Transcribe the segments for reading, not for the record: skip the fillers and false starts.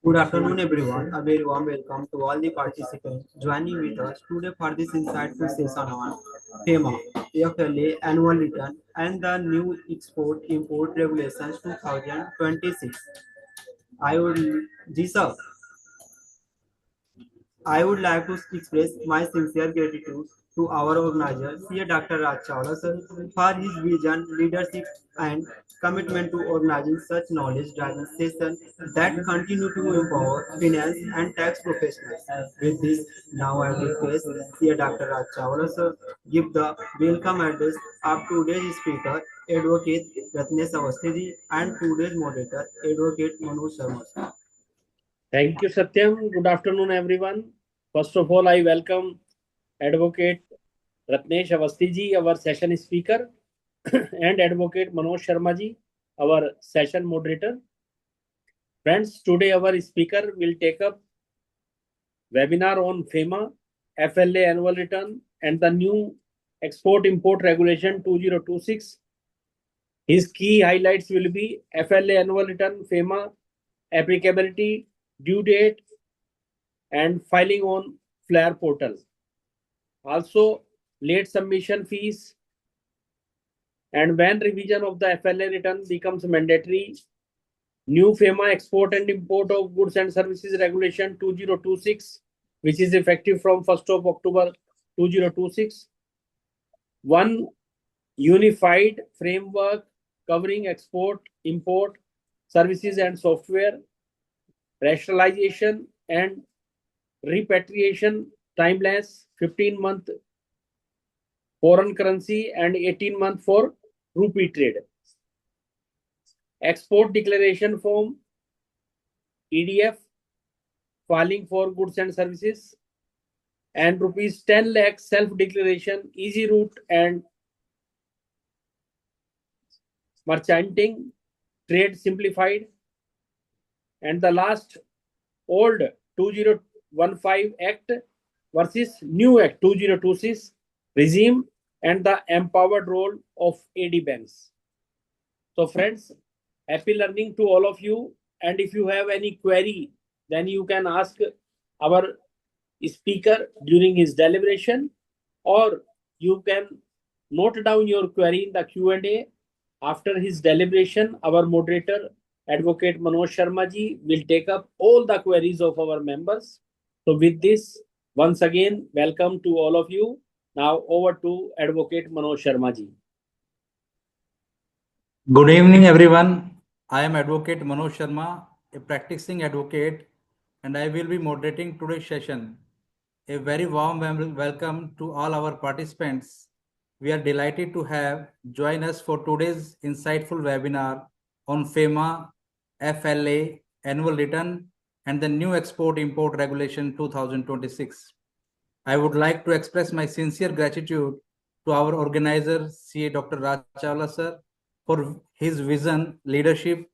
Good afternoon, everyone. A very warm welcome to all the participants joining with us today for this insightful session on FEMA, FLA annual return, and the new export-import regulations 2026. I would, Ji sir, I would like to express my sincere gratitude to our organizer, C. Dr. Raj Chawla sir, for his vision, leadership, and commitment to organizing such knowledge-driven sessions that continue to empower finance and tax professionals. With this, now I request C. Dr. Raj Chawla sir give the welcome address of today's speaker, Advocate Ratnesh Awasthi and today's moderator, Advocate Manoj Sharma. Thank you, Satyam. Good afternoon, everyone. First of all, I welcome Advocate Ratnesh Awasthi ji, our session speaker, and Advocate Manoj Sharma ji, our session moderator. Friends, today our speaker will take up webinar on FEMA, FLA annual return, and the new Export-Import Regulation 2026. His key highlights will be FLA annual return, FEMA, applicability, due date, and filing on FLAIR portal. Also, late submission fees, and when revision of the FLA return becomes mandatory, new FEMA export and import of goods and services regulation 2026, which is effective from 1st of October 2026. One unified framework covering export, import, services and software, rationalization and repatriation timelines, 15-month foreign currency and 18-month for rupee trade. Export declaration form, EDF, filing for goods and services, and rupees 10 lakh self-declaration, easy route and merchanting, trade simplified. And the last, old 2015 Act versus new Act 2026 regime and the empowered role of AD banks. So friends, happy learning to all of you. And if you have any query, then you can ask our speaker during his deliberation, or you can note down your query in the Q&A. After his deliberation, our moderator, Advocate Manoj Sharma ji, will take up all the queries of our members. So with this, once again, welcome to all of you. Now over to Advocate Manoj Sharma ji. Good evening, everyone. I am Advocate Manoj Sharma, a practicing advocate, and I will be moderating today's session. A very warm welcome to all our participants. We are delighted to have join us for today's insightful webinar on FEMA, FLA, annual return, and the new Export-Import Regulation 2026. I would like to express my sincere gratitude to our organizer, CA Dr. Raj Chawla sir, for his vision, leadership,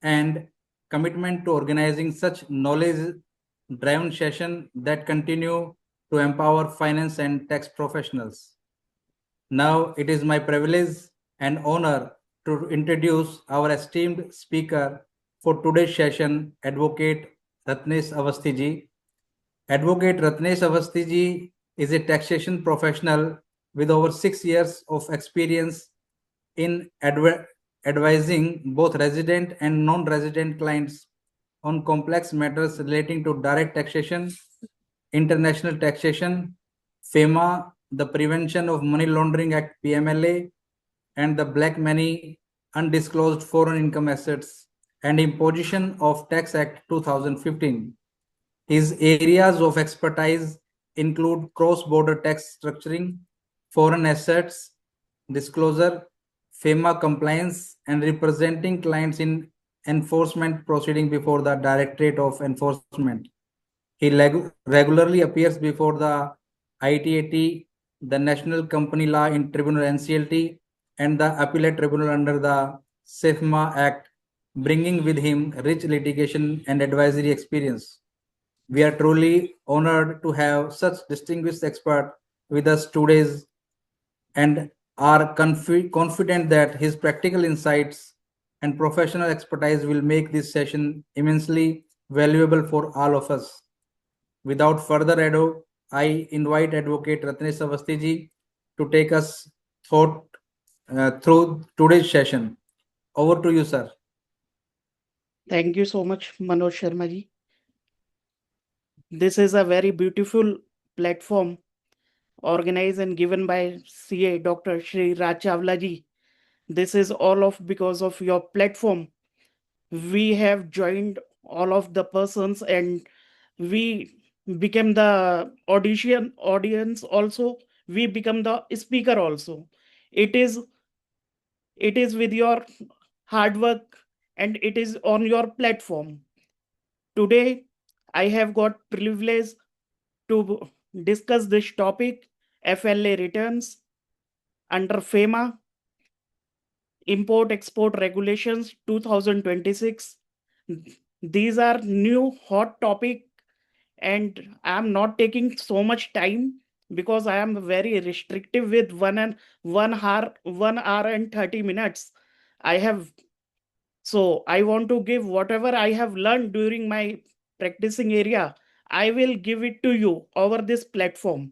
and commitment to organizing such knowledge-driven sessions that continue to empower finance and tax professionals. Now, it is my privilege and honor to introduce our esteemed speaker for today's session, Advocate Ratnesh Awasthi ji. Advocate Ratnesh Awasthi ji is a taxation professional with over 6 years of experience in advising both resident and non-resident clients on complex matters relating to direct taxation, international taxation, FEMA, the Prevention of Money Laundering Act PMLA, and the Black Money Undisclosed Foreign Income Assets and Imposition of Tax Act 2015. His areas of expertise include cross-border tax structuring, foreign assets disclosure, FEMA compliance, and representing clients in enforcement proceeding before the Directorate of Enforcement. He regularly appears before the ITAT, the National Company Law in Tribunal NCLT, and the Appellate Tribunal under the SEFMA Act, bringing with him rich litigation and advisory experience. We are truly honored to have such distinguished expert with us today and are confident that his practical insights and professional expertise will make this session immensely valuable for all of us. Without further ado, I invite Advocate Ratnesh Awasthi ji to take us through today's session. Over to you, sir. Thank you so much, Manoj Sharma ji. This is a very beautiful platform organized and given by CA Dr. Shri Raj Chawla ji. This is all of because of your platform. We have joined all of the persons and we became the audience also. We become the speaker also. It is with your hard work and it is on your platform. Today, I have got privilege to discuss this topic, FLA returns under FEMA, Import-Export Regulations 2026. These are new hot topic and I am not taking so much time because I am very restrictive with 1 hour and 30 minutes. So I want to give whatever I have learned during my practicing area. I will give it to you over this platform.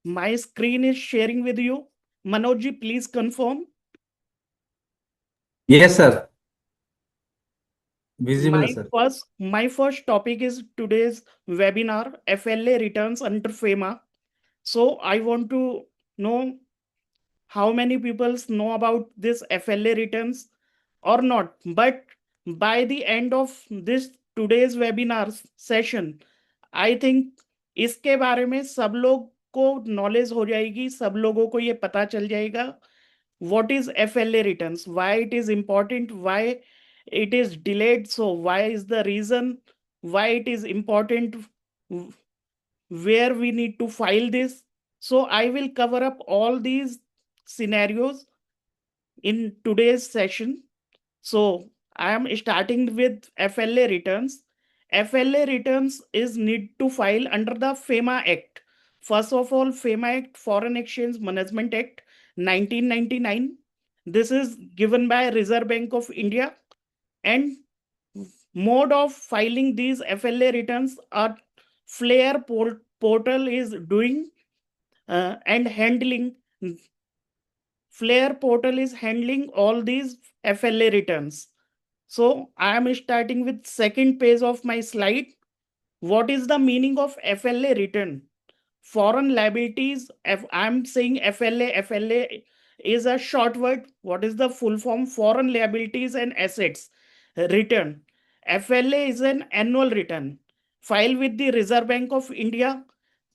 My screen is sharing with you. Manojji, please confirm. Yes, sir. Visible, sir. My first topic is today's webinar, FLA returns under FEMA. So I want to know how many people know about this FLA returns or not. But by the end of this today's webinar session, I think इसके बारे में सब लोग को knowledge हो जाएगी, सब लोगों को ये पता चल जाएगा what is FLA returns, why it is important, why it is delayed, so why is the reason, why it is important, where we need to file this. So I will cover up all these scenarios in today's session. So I am starting with FLA returns. FLA returns is need to file under the FEMA Act. First of all, FEMA Act, Foreign Exchange Management Act 1999. This is given by Reserve Bank of India, and mode of filing these FLA returns are Flare portal is doing and handling. Flare portal is handling all these FLA returns. So I am starting with second page of my slide. What is the meaning of FLA return? Foreign liabilities, I'm saying FLA is a short word. What is the full form? Foreign liabilities and assets return. FLA is an annual return. File with the Reserve Bank of India.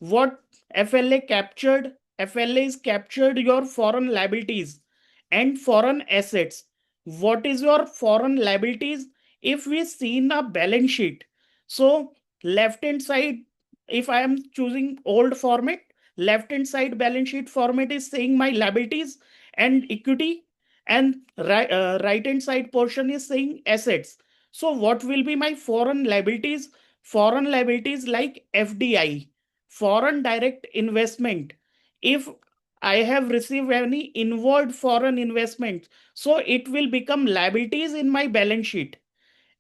What FLA captured? FLA is captured your foreign liabilities and foreign assets. What is your foreign liabilities? If we see in a balance sheet, so left hand side, if I am choosing old format, left hand side balance sheet format is saying my liabilities and equity, and right hand side portion is saying assets. So what will be my foreign liabilities? Foreign liabilities like FDI, foreign direct investment. If I have received any inward foreign investment, so it will become liabilities in my balance sheet.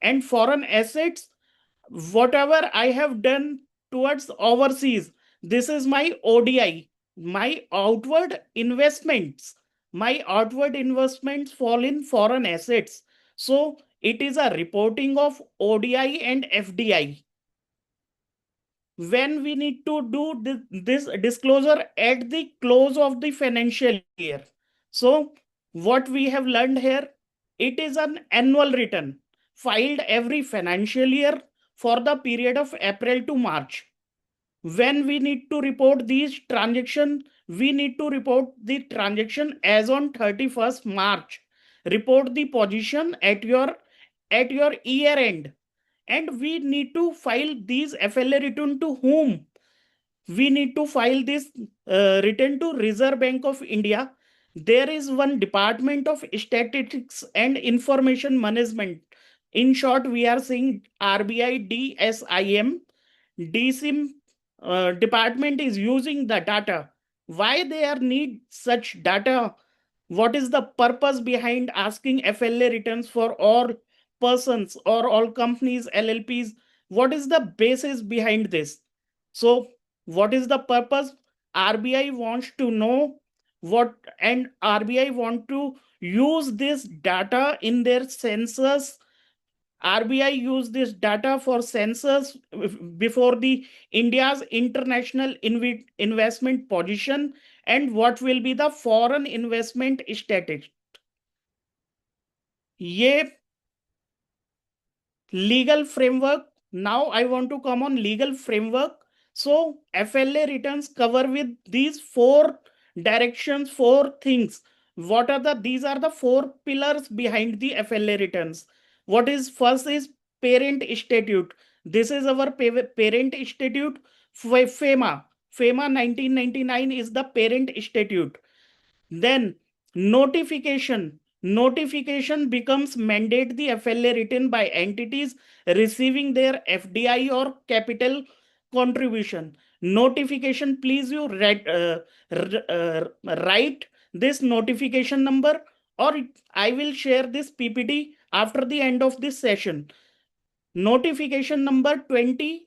And foreign assets, whatever I have done towards overseas, this is my ODI, my outward investments. My outward investments fall in foreign assets. So it is a reporting of ODI and FDI. When we need to do this disclosure at the close of the financial year. So what we have learned here, it is an annual return filed every financial year for the period of April to March. When we need to report these transactions, we need to report the transaction as on 31st March. Report the position at your year end. And we need to file these FLA return to whom? We need to file this return to Reserve Bank of India. There is one Department of Statistics and Information Management. In short, we are saying RBI DSIM. DSIM department is using the data Why they are need such data? What is the purpose behind asking FLA returns for all persons or all companies, LLPs? What is the basis behind this? So, what is the purpose? RBI wants to know what, and RBI want to use this data in their census. RBI used this data for census before the India's international investment position and what will be the foreign investment status. ये legal framework. Now I want to come on legal framework. So FLA returns cover with these four directions, four things. What are these are the four pillars behind the FLA returns. What is first is parent statute. This is our parent statute. FEMA. FEMA 1999 is the parent statute. Then notification. Notification becomes mandate the FLA written by entities receiving their FDI or capital contribution. Notification, please you write this notification number, or I will share this PPT after the end of this session. Notification number 20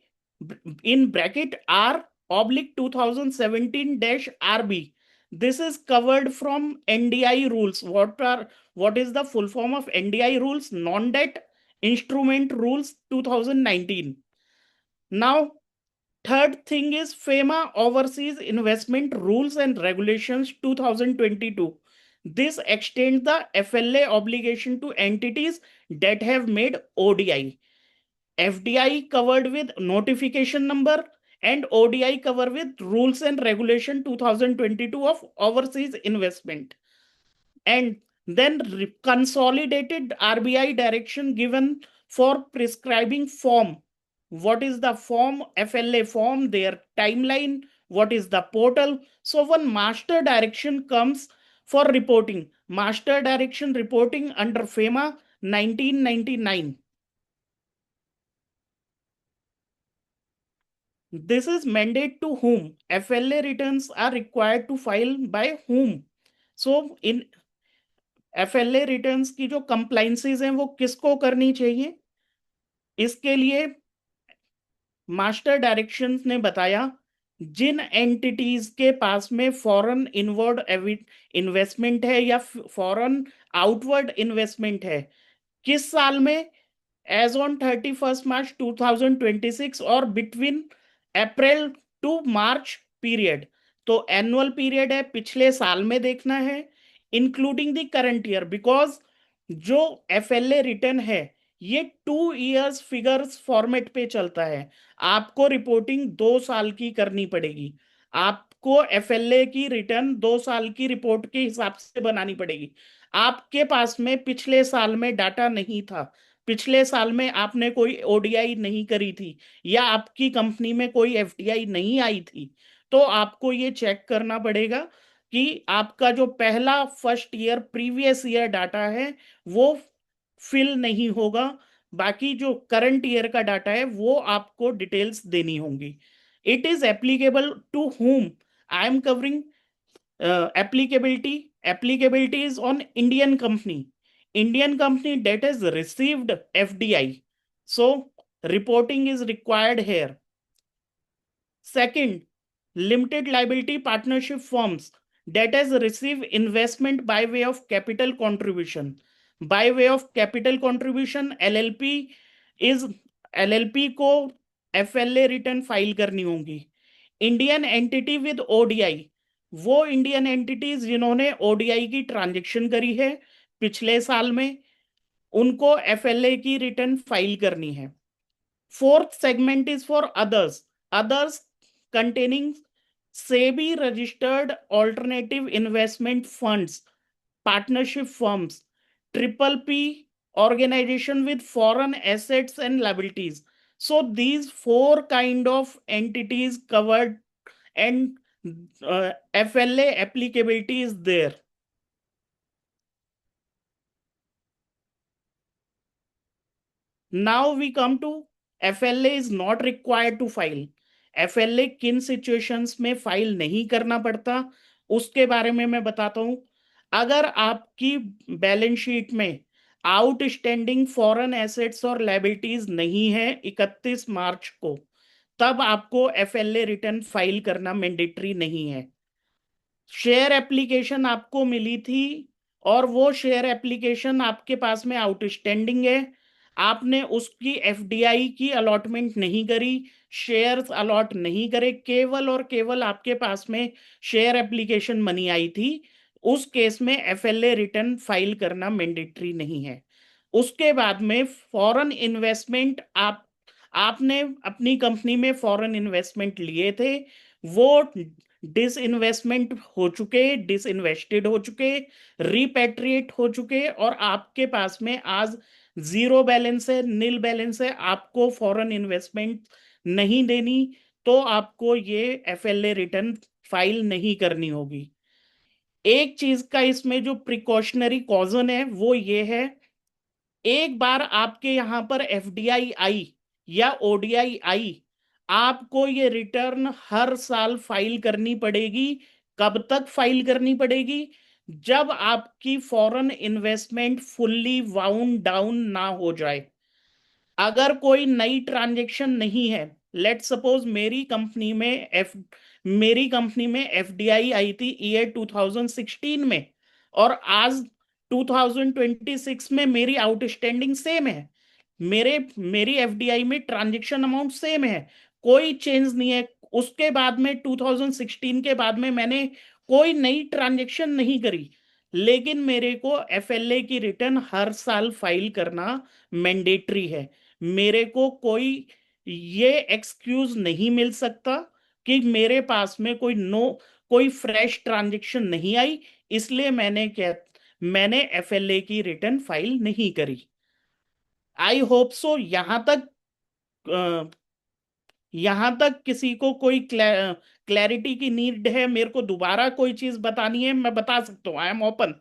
in bracket R/2017-RB. This is covered from NDI rules. What is the full form of NDI rules? Non-debt instrument rules 2019. Now, third thing is FEMA Overseas Investment Rules and Regulations 2022. This extends the FLA obligation to entities that have made ODI. FDI covered with notification number and ODI covered with rules and regulation 2022 of overseas investment. And then consolidated RBI direction given for prescribing form. What is the form? FLA form, their timeline, what is the portal? So one master direction comes for reporting. Master direction reporting under FEMA 1999. This is mandate to whom? FLA returns are required to file by whom? So in FLA returns की जो compliances हैं वो किसको करनी चाहिए? इसके लिए master directions ने बताया जिन एंटिटीज के पास में फॉरेन इनवर्ड इन्वेस्टमेंट है या फॉरेन आउटवर्ड इन्वेस्टमेंट है, किस साल में, एज ऑन 31 मार्च 2026 और between April to March period. तो एनुअल पीरियड है, पिछले साल में देखना है, including the current year, because जो FLA रिटर्न है ये 2 इयर्स फिगर्स फॉर्मेट पे चलता है. आपको रिपोर्टिंग 2 साल की करनी पड़ेगी. आपको FLA की रिटर्न 2 साल की रिपोर्ट के हिसाब से बनानी पड़ेगी. आपके पास में पिछले साल में डाटा नहीं था, पिछले साल में आपने कोई ODI नहीं करी थी या आपकी कंपनी में कोई FDI नहीं आई थी, तो आपको ये चेक करना पड़ेगा कि आपका जो पहला first year previous year data है वो फिल नहीं होगा. बाकी जो करंट ईयर का डाटा है वो आपको डिटेल्स देनी होंगी. It is applicable to whom? I am covering applicability. Applicability is on Indian company that has received FDI. So reporting is required here. Second, limited liability partnership firms that has received investment by way of capital contribution. By way of capital contribution, LLP को FLA return file करनी होगी. Indian entity with ODI, वो Indian entities जिन्होंने ODI की transaction करी है पिछले साल में, उनको FLA की रिटर्न फाइल करनी है. Fourth segment is for others. Others containing SEBI registered alternative investment funds, partnership firms, PPP organization with foreign assets and liabilities. So these four kind of entities covered, and FLA applicability is there. Now we come to FLA is not required to file. एफएलए किन situations में file नहीं करना पड़ता उसके बारे में मैं बताता हूं। अगर आपकी बैलेंस शीट में आउटस्टैंडिंग फॉरेन एसेट्स और लायबिलिटीज नहीं है 31 मार्च को, तब आपको एफएलए रिटर्न फाइल करना मैंडेटरी नहीं है। शेयर एप्लीकेशन आपको मिली थी और वो शेयर एप्लीकेशन आपके पास में आउटस्टैंडिंग है, आपने उसकी एफडीआई की अलॉटमेंट नहीं करी, शेयर्स अलॉट नहीं करे, केवल और केवल आपके पास में शेयर एप्लीकेशन मनी आई थी, उस केस में एफएलए रिटर्न फाइल करना मैंडेटरी नहीं है। उसके बाद में फॉरेन इन्वेस्टमेंट आपने अपनी कंपनी में फॉरेन इन्वेस्टमेंट लिए थे, वो डिसइन्वेस्टमेंट हो चुके, डिसइन्वेस्टेड हो चुके, रिपेट्रिएट हो चुके और आपके पास में आज जीरो बैलेंस है, नील बैलेंस है, आपको फॉरेन इन्वेस्टमेंट नहीं देनी, तो आपको ये एफएलए रिटर्न फाइल नहीं करनी होगी। एक चीज का इसमें जो प्रिकॉशनरी कॉजन है वो ये है, एक बार आपके यहां पर एफडीआई आई या ओडीआई आई, आपको ये रिटर्न हर साल फाइल करनी पड़ेगी। कब तक फाइल करनी पड़ेगी? जब आपकी foreign investment fully wound down ना हो जाए। अगर कोई नई ट्रांजैक्शन नहीं है, लेट सपोज मेरी कंपनी में एफडीआई आई थी ईयर 2016 में और आज 2026 में मेरी आउटस्टैंडिंग सेम है, मेरी एफडीआई में ट्रांजैक्शन अमाउंट सेम है, कोई चेंज नहीं है। उसके बाद में 2016 के बाद में मैंने कोई नई ट्रांजैक्शन नहीं करी, लेकिन मेरे को एफएलए की रिटर्न हर साल फाइल करना मैंडेटरी है। मेरे को कोई ये एक्सक्यूज नहीं मिल सकता कि मेरे पास में कोई फ्रेश ट्रांजैक्शन नहीं आई, इसलिए मैंने एफएलए की रिटर्न फाइल नहीं करी। आई होप सो यहां तक किसी को कोई क्लैरिटी की नीड है, मेरे को दोबारा कोई चीज बतानी है, मैं बता सकता हूं, I am open.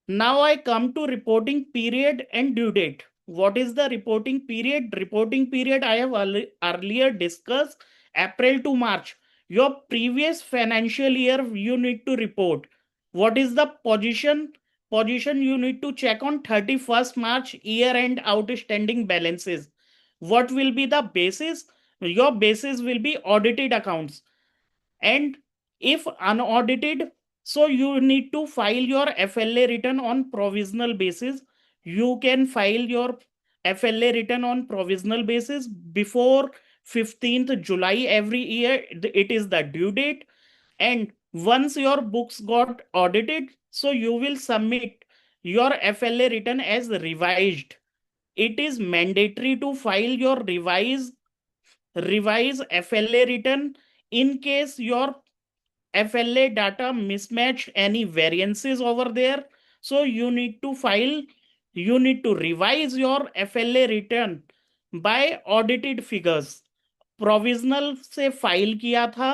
Now I come to reporting period and due date. What is the reporting period? Reporting period I have earlier discussed, April to March. Your previous financial year you need to report. What is the position? Position you need to check on 31st March year end outstanding balances. What will be the basis? Your basis will be audited accounts. And if unaudited, so you need to file your FLA return on provisional basis. You can file your FLA return on provisional basis before 15th July every year. It is the due date. And once your books got audited, so you will submit your FLA return as revised. It is mandatory to file your revise FLA return. In case your FLA data mismatch any variances over there, so you need to revise your FLA return by audited figures. Provisional से file किया था,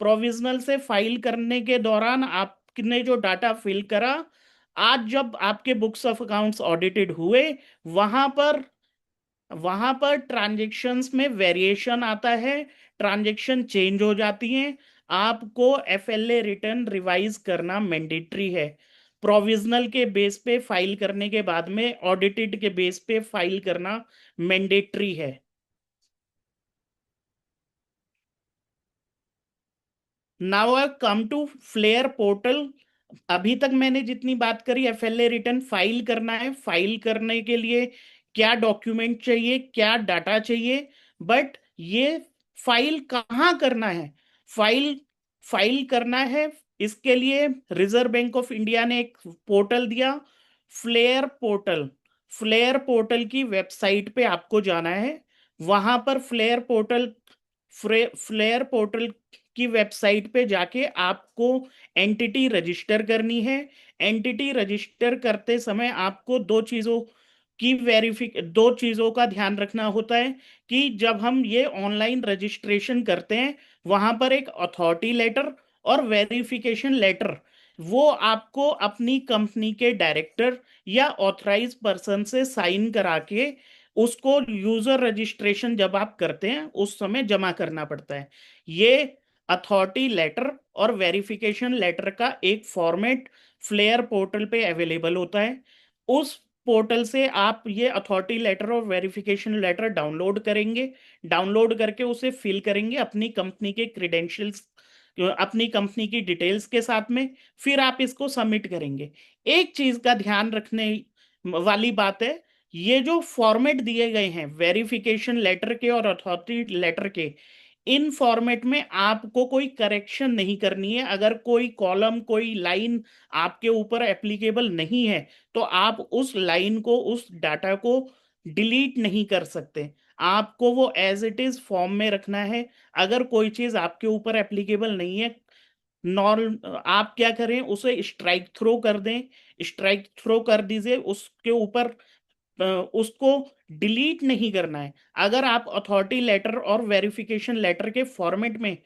provisional से file करने के दौरान आपने जो data fill करा, आज जब आपके बुक्स ऑफ अकाउंट्स ऑडिटेड हुए, वहां पर ट्रांजेक्शन्स में वेरिएशन आता है, ट्रांजेक्शन चेंज हो जाती हैं, आपको एफएलए रिटर्न रिवाइज करना मैंडेटरी है। प्रोविजनल के बेस पे फाइल करने के बाद में ऑडिटेड के बेस पे फाइल करना मैंडेटरी है। Now I come to FLAIR portal. अभी तक मैंने जितनी बात करी, एफएलए रिटर्न फाइल करना है, फाइल करने के लिए क्या डॉक्यूमेंट चाहिए, क्या डाटा चाहिए, बट ये फाइल कहाँ करना है, फाइल करना है, इसके लिए रिजर्व बैंक ऑफ इंडिया ने एक पोर्टल दिया, फ्लेयर पोर्टल। फ्लेयर पोर्टल की वेबसाइट पे आपको जाना है, वहां पर फ्लेयर पोर्टल की वेबसाइट पे जाके आपको एंटिटी रजिस्टर करनी है। एंटिटी रजिस्टर करते समय आपको दो चीजों का ध्यान रखना होता है कि जब हम ये ऑनलाइन रजिस्ट्रेशन करते हैं, वहां पर एक अथॉरिटी लेटर और वेरिफिकेशन लेटर, वो आपको अपनी कंपनी के डायरेक्टर या ऑथराइज पर्सन से साइन करा के उसको यूजर रजिस्ट्रेशन जब आप करते हैं उस समय जमा करना पड़ता है। ये अथॉरिटी लेटर और वेरिफिकेशन लेटर का एक फॉर्मेट फ्लेयर पोर्टल पे अवेलेबल होता है। उस पोर्टल से आप ये अथॉरिटी लेटर और वेरिफिकेशन लेटर डाउनलोड करेंगे। डाउनलोड करके उसे फिल करेंगे अपनी कंपनी के क्रेडेंशियल्स, अपनी कंपनी की डिटेल्स के साथ में। फिर आप इसको सबमिट करेंगे। एक चीज का ध्यान रखने वाली बात है, ये जो फॉर्मेट दिए गए हैं वेरिफिकेशन लेटर के और अथॉरिटी लेटर के, इन फॉर्मेट में आपको कोई करेक्शन नहीं करनी है। अगर कोई कॉलम कोई लाइन आपके ऊपर एप्लीकेबल नहीं है तो आप उस लाइन को उस डाटा को डिलीट नहीं कर सकते। आपको वो एज इट इज फॉर्म में रखना है। अगर कोई चीज आपके ऊपर एप्लीकेबल नहीं है, नॉर्म आप क्या करें, उसे स्ट्राइक थ्रो कर दें। स्ट्राइक थ्रो कर दीजिए उसके ऊपर। उसको डिलीट नहीं करना है। अगर आप अथॉरिटी लेटर और वेरिफिकेशन लेटर के फॉर्मेट में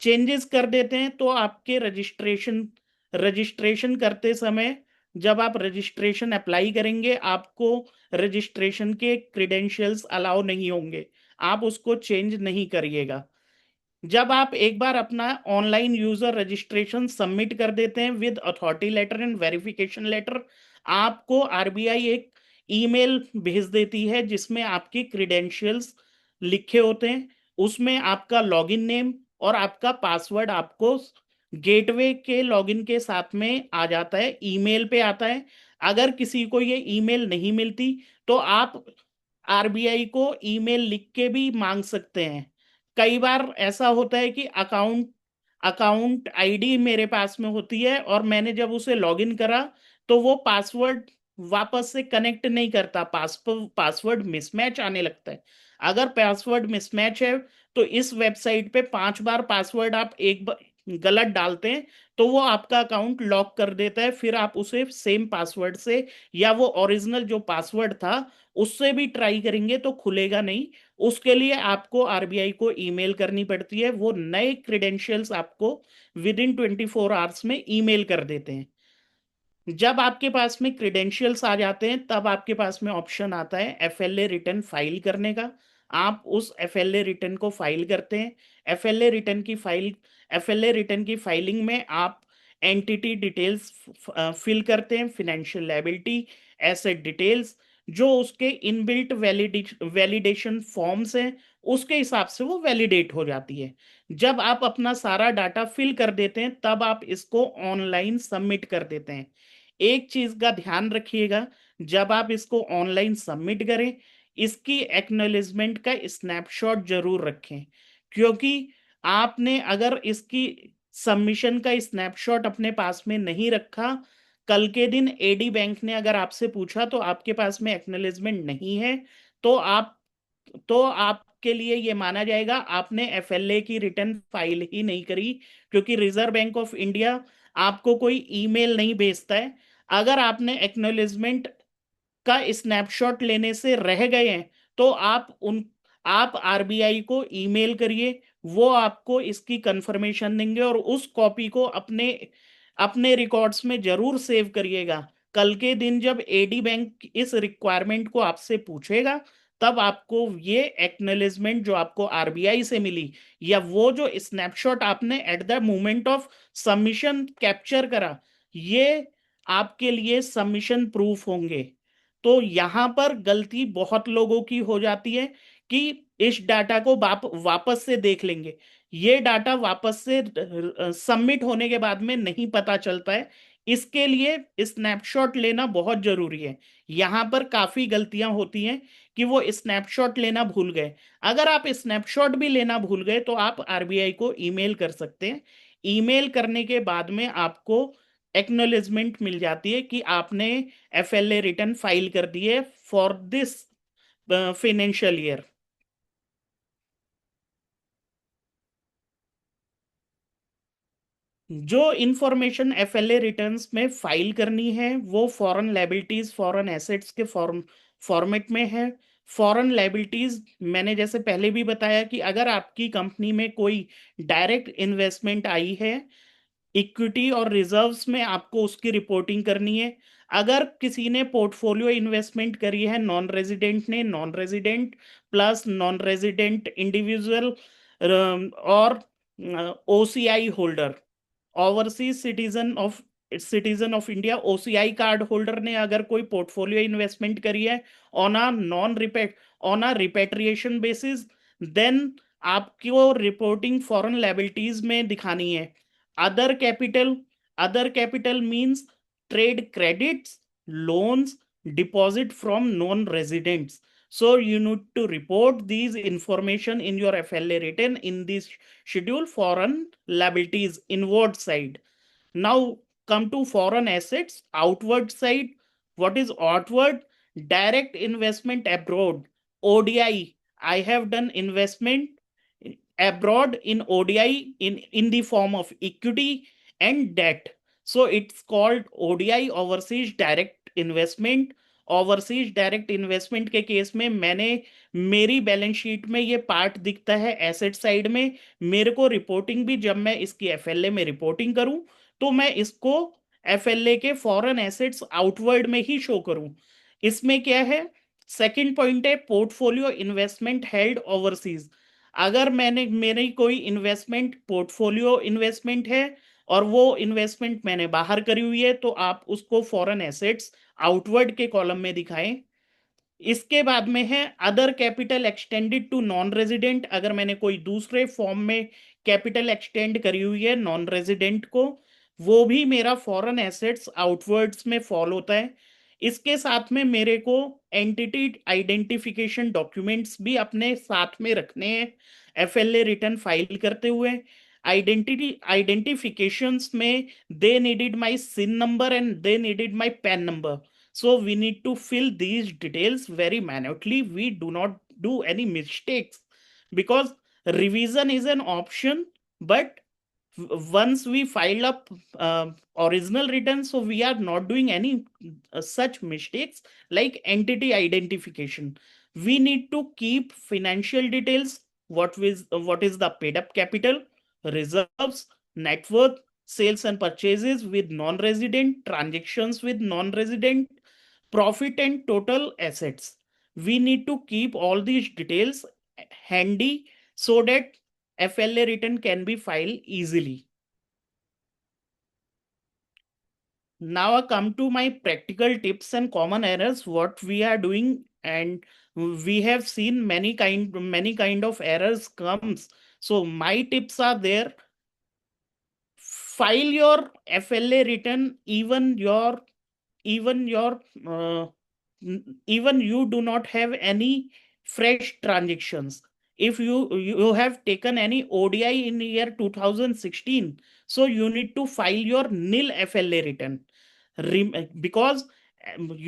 चेंजेस कर देते हैं तो आपके रजिस्ट्रेशन रजिस्ट्रेशन करते समय, जब आप रजिस्ट्रेशन अप्लाई करेंगे, आपको रजिस्ट्रेशन के क्रेडेंशियल्स अलाउ नहीं होंगे। आप उसको चेंज नहीं करिएगा। जब आप एक बार अपना ऑनलाइन यूजर रजिस्ट्रेशन सबमिट कर देते हैं with authority letter and verification letter, आपको आरबीआई एक ईमेल भेज देती है जिसमें आपकी क्रेडेंशियल्स लिखे होते हैं। उसमें आपका लॉगिन नेम और आपका पासवर्ड आपको गेटवे के लॉगिन के साथ में आ जाता है, ईमेल पे आता है। अगर किसी को ये ईमेल नहीं मिलती तो आप आरबीआई को ईमेल लिख के भी मांग सकते हैं। कई बार ऐसा होता है कि अकाउंट आईडी मेरे पास में होती है और मैंने जब उसे लॉगिन करा तो वो पासवर्ड वापस से कनेक्ट नहीं करता, पासवर्ड मिसमैच आने लगता है। अगर पासवर्ड मिसमैच है तो इस वेबसाइट पे 5 बार पासवर्ड आप एक बार गलत डालते हैं तो वो आपका अकाउंट लॉक कर देता है। फिर आप उसे सेम पासवर्ड से या वो ओरिजिनल जो पासवर्ड था उससे भी ट्राई करेंगे तो खुलेगा नहीं। उसके लिए आपको आरबीआई को ईमेल करनी पड़ती है। वो नए क्रेडेंशियल्स आपको विद इन 24 आवर्स में ईमेल कर देते हैं। जब आपके पास में क्रेडेंशियल्स आ जाते हैं तब आपके पास में ऑप्शन आता है एफएलए रिटर्न फाइल करने का। आप उस एफएलए रिटर्न को फाइल करते हैं। एफएलए रिटर्न की फाइलिंग में आप एंटिटी डिटेल्स फिल करते हैं, फिनेंशियल लायबिलिटी, एसेट डिटेल्स, जो उसके इनबिल्ट वैलिडेशन फॉर्म्स हैं उसके हिसाब से वो वैलिडेट हो जाती है। जब आप अपना सारा डाटा फिल कर देते हैं तब आप इसको ऑनलाइन सबमिट कर देते हैं। एक चीज का ध्यान रखिएगा, जब आप इसको ऑनलाइन सबमिट करें इसकी एक्नॉलेजमेंट का स्नैपशॉट जरूर रखें। क्योंकि आपने अगर इसकी सबमिशन का स्नैपशॉट अपने पास में नहीं रखा, कल के दिन एडी बैंक ने अगर आपसे पूछा तो आपके पास में एक्नॉलेजमेंट नहीं है तो आपके लिए ये माना जाएगा आपने एफएलए की रिटर्न फाइल ही नहीं करी। क्योंकि रिजर्व बैंक ऑफ इंडिया आपको कोई ईमेल नहीं भेजता है। अगर आपने एक्नॉलेजमेंट का स्नैपशॉट लेने से रह गए हैं तो आप आरबीआई को ईमेल करिए। वो आपको इसकी कंफर्मेशन देंगे और उस कॉपी को अपने अपने रिकॉर्ड्स में जरूर सेव करिएगा। कल के दिन जब एडी बैंक इस रिक्वायरमेंट को आपसे पूछेगा तब आपको ये एक्नॉलेजमेंट जो आपको आरबीआई से मिली या वो जो स्नैपशॉट आपने at the moment of submission capture करा, ये आपके लिए सबमिशन प्रूफ होंगे। तो यहां पर गलती बहुत लोगों की हो जाती है कि इस डाटा को वापस से देख लेंगे। ये डाटा वापस से सबमिट होने के बाद में नहीं पता चलता है। इसके लिए स्नैपशॉट लेना बहुत जरूरी है। यहां पर काफी गलतियां होती हैं कि वो स्नैपशॉट लेना भूल गए। अगर आप स्नैपशॉट भी लेना भूल गए तो आप आरबीआई को ईमेल कर सकते हैं। ईमेल करने के बाद में आपको एक्नॉलेजमेंट मिल जाती है कि आपने एफएलए रिटर्न फाइल कर दी है फॉर दिस फाइनेंशियल ईयर। जो इंफॉर्मेशन एफएलए रिटर्न्स में फाइल करनी है वो फॉरेन लायबिलिटीज फॉरेन एसेट्स के फॉर्मेट में है। फॉरेन लायबिलिटीज मैंने जैसे पहले भी बताया कि अगर आपकी कंपनी में कोई डायरेक्ट इन्वेस्टमेंट आई है इक्विटी और रिजर्व्स में आपको उसकी रिपोर्टिंग करनी है। अगर किसी ने पोर्टफोलियो इन्वेस्टमेंट करी है, नॉन रेजिडेंट ने, non resident plus non resident individual और OCI holder, overseas citizen of India, OCI card holder ने अगर कोई पोर्टफोलियो इन्वेस्टमेंट करी है on a repatriation basis, then आपको रिपोर्टिंग फॉरेन लायबिलिटीज में दिखानी है। Other capital means trade credits, loans, deposit from non residents. So you need to report these information in your FLA written in this schedule. Foreign liabilities inward side. Now come to foreign assets outward side. What is outward? Direct investment abroad, ODI. I have done investment abroad in ODI in the form of equity and debt. So it's called ODI, overseas direct investment. Overseas direct investment के case में मैंने, मेरी balance sheet में ये part दिखता है asset side में। मेरे को रिपोर्टिंग भी, जब मैं इसकी एफएलए में रिपोर्टिंग करूं तो मैं इसको एफएलए के फॉरेन एसेट्स आउटवर्ड में ही शो करूं। इसमें क्या है, सेकंड पॉइंट है पोर्टफोलियो इन्वेस्टमेंट हेल्ड ओवरसीज। अगर मैंने, मेरी कोई इन्वेस्टमेंट पोर्टफोलियो इन्वेस्टमेंट है और वो इन्वेस्टमेंट मैंने बाहर करी हुई है, तो आप उसको फॉरेन एसेट्स आउटवर्ड के कॉलम में दिखाएं। इसके बाद में है other capital extended to non resident. अगर मैंने कोई दूसरे फॉर्म में कैपिटल एक्सटेंड करी हुई है नॉन रेजिडेंट को, वो भी मेरा फॉरेन एसेट्स आउटवर्ड्स में फॉल होता है। इसके साथ में मेरे को एंटिटी आइडेंटिफिकेशन डॉक्यूमेंट्स भी अपने साथ में रखने हैं एफएलए रिटर्न फाइल करते हुए। आइडेंटिटी आइडेंटिफिकेशंस में they needed my CIN number and they needed my PAN number. So we need to fill these details very minutely. We do not do any mistakes because revision is an option. But once we file up original return, so we are not doing any such mistakes like entity identification. We need to keep financial details. What is the paid up capital, reserves, net worth, sales and purchases with non-resident, transactions with non-resident, profit and total assets. We need to keep all these details handy so that FLA return can be filed easily. Now I come to my practical tips and common errors what we are doing, and we have seen many kind of errors comes. So my tips are there. File your FLA return even you do not have any fresh transactions. If you have taken any ODI in year 2016, so you need to file your nil FLA return, because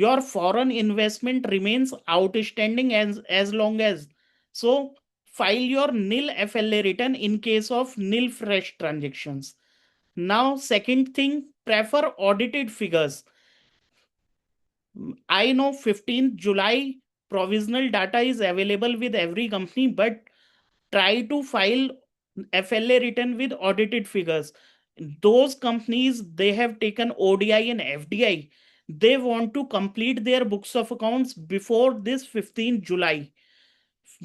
your foreign investment remains outstanding as long as. So file your nil FLA return in case of nil fresh transactions. Now second thing, prefer audited figures. I know 15th July provisional data is available with every company, but try to file FLA return with audited figures. Those companies, they have taken ODI and FDI. They want to complete their books of accounts before this 15th July.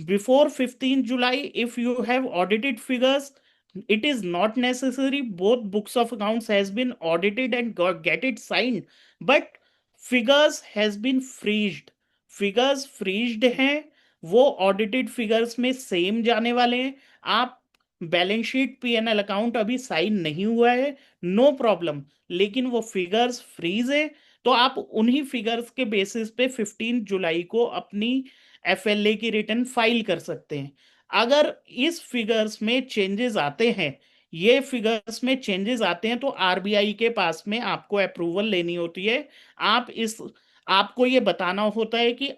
Before 15th July, if you have audited figures, it is not necessary both books of accounts has been audited and get it signed, but figures has been freezed. Figures freezed हैं, वो audited figures में same जाने वाले हैं। आप balance sheet PNL account अभी sign नहीं हुआ है, नो प्रॉब्लम, लेकिन वो फिगर्स फ्रीज है, तो आप उन्हीं फिगर्स के बेसिस पे 15 जुलाई को अपनी एफएलए की रिटर्न फाइल कर सकते हैं। अगर इस फिगर्स में चेंजेस आते हैं, ये फिगर्स में चेंजेस आते हैं, तो आरबीआई के पास में आपको अप्रूवल लेनी होती है। आपको ये बताना होता है कि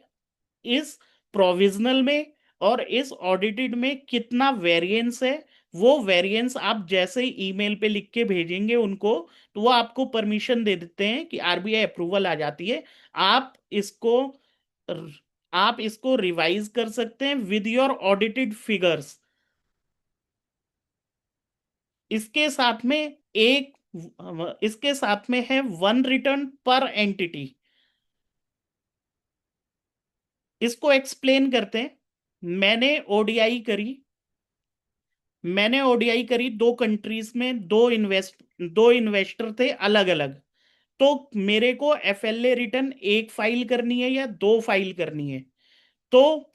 इस प्रोविजनल में और इस ऑडिटेड में कितना वेरिएंस है। वो वेरिएंस आप जैसे ही ईमेल पे लिख के भेजेंगे उनको, तो वो आपको परमिशन दे देते हैं कि आरबीआई अप्रूवल आ जाती है। आप इसको रिवाइज कर सकते हैं विद योर ऑडिटेड फिगर्स। इसके साथ में एक इसके साथ में है 1 रिटर्न पर एंटिटी। इसको एक्सप्लेन करते हैं। मैंने ओडीआई करी 2 कंट्रीज में, दो इन्वेस्टर थे अलग अलग। तो मेरे को एफएलए रिटर्न एक फाइल करनी है या 2 फाइल करनी है? तो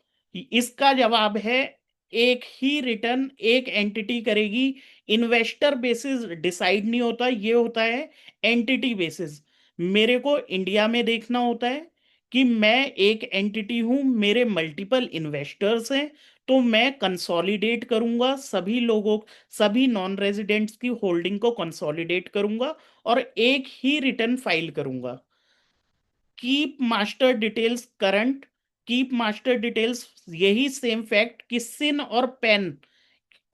इसका जवाब है एक ही रिटर्न एक एंटिटी करेगी। इन्वेस्टर बेसिस डिसाइड नहीं होता, ये होता है एंटिटी बेसिस। मेरे को इंडिया में देखना होता है कि मैं एक एंटिटी हूं, मेरे मल्टीपल इन्वेस्टर्स हैं, तो मैं कंसोलिडेट करूंगा सभी नॉन रेजिडेंट्स की होल्डिंग को कंसोलिडेट करूंगा और एक ही रिटर्न फाइल करूंगा। Keep master details current. Keep master details, यही सेम फैक्ट कि सिन और पेन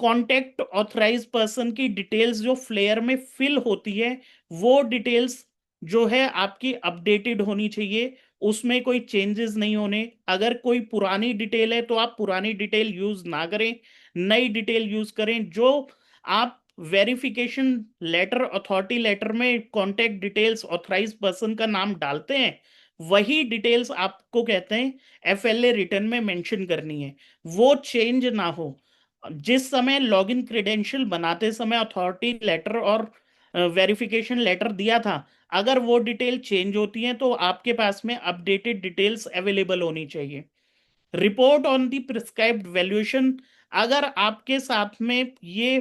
कॉन्टेक्ट ऑथराइज पर्सन की डिटेल्स जो फ्लेयर में फिल होती है, वो डिटेल्स जो है आपकी अपडेटेड होनी चाहिए, उसमें कोई चेंजेस नहीं होने। अगर कोई पुरानी डिटेल है तो आप पुरानी डिटेल यूज ना करें, नई डिटेल यूज करें। जो आप वेरिफिकेशन लेटर, अथॉरिटी लेटर में कॉन्टेक्ट डिटेल्स ऑथराइज पर्सन का नाम डालते हैं, वही डिटेल्स आपको कहते हैं एफएलए रिटर्न में मेंशन करनी है, वो चेंज ना हो। जिस समय लॉगिन क्रेडेंशियल बनाते समय अथॉरिटी लेटर और वेरिफिकेशन लेटर दिया था, अगर वो डिटेल चेंज होती है तो आपके पास में अपडेटेड डिटेल्स अवेलेबल होनी चाहिए। Report on the prescribed valuation, अगर आपके साथ में ये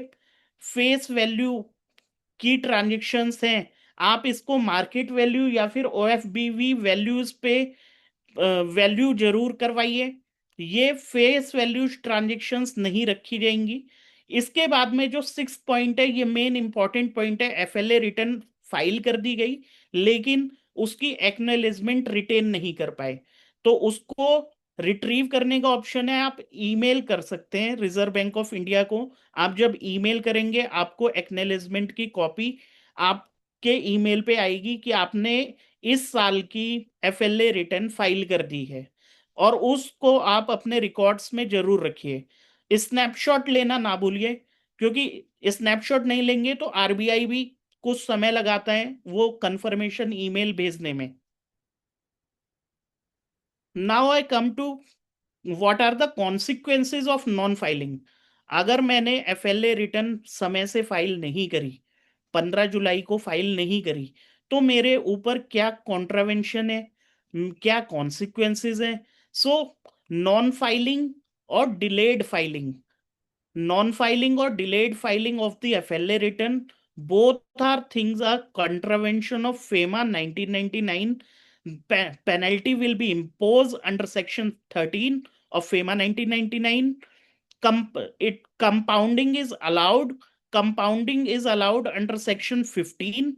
फेस वैल्यू की ट्रांजेक्शन्स हैं, आप इसको मार्केट वैल्यू या फिर ओएफबीवी वैल्यूज पे वैल्यू जरूर करवाइए। ये फेस वैल्यू ट्रांजेक्शन्स नहीं रखी जाएंगी। इसके बाद में जो 6 पॉइंट है, ये मेन इंपॉर्टेंट पॉइंट है। एफएलए रिटर्न फाइल कर दी गई लेकिन उसकी एक्नॉलेजमेंट रिटेन नहीं कर पाए, तो उसको रिट्रीव करने का ऑप्शन है। आप ईमेल कर सकते हैं रिजर्व बैंक ऑफ इंडिया को। आप जब ईमेल करेंगे आपको एक्नॉलेजमेंट की कॉपी आपके ईमेल पे आएगी कि आपने इस साल की एफएलए रिटर्न फाइल कर दी है, और उसको आप अपने रिकॉर्ड्स में जरूर रखिए। स्नैपशॉट लेना ना भूलिए, क्योंकि स्नैपशॉट नहीं लेंगे तो आरबीआई भी कुछ समय लगाता है वो कंफर्मेशन ईमेल भेजने में। Now I come to what are the consequences of non filing. अगर मैंने एफएलए रिटर्न समय से फाइल नहीं करी, 15 जुलाई को फाइल नहीं करी, तो मेरे ऊपर क्या कॉन्ट्रावेंशन है, क्या कॉन्सिक्वेंसेज हैं? सो नॉन फाइलिंग और delayed filing, non-filing or delayed filing of the FLA return, both are things are contravention of FEMA 1999. Penalty will be imposed under Section 13 of FEMA 1999. Compounding is allowed. Compounding is allowed under Section 15.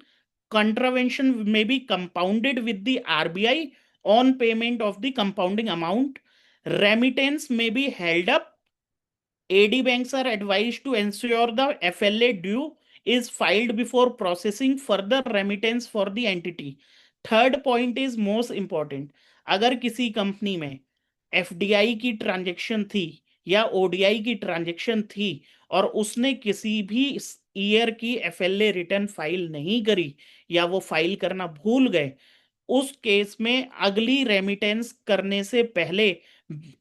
Contravention may be compounded with the RBI on payment of the compounding amount. Remittance may be held up. AD banks are advised to ensure the FLA due is filed before processing further remittance for the entity. Third point is most important. अगर किसी company में FDI की transaction थी या ODI की transaction थी और उसने किसी भी ईयर की एफएलए रिटर्न फाइल नहीं करी या वो फाइल करना भूल गए, उस केस में अगली रेमिटेंस करने से पहले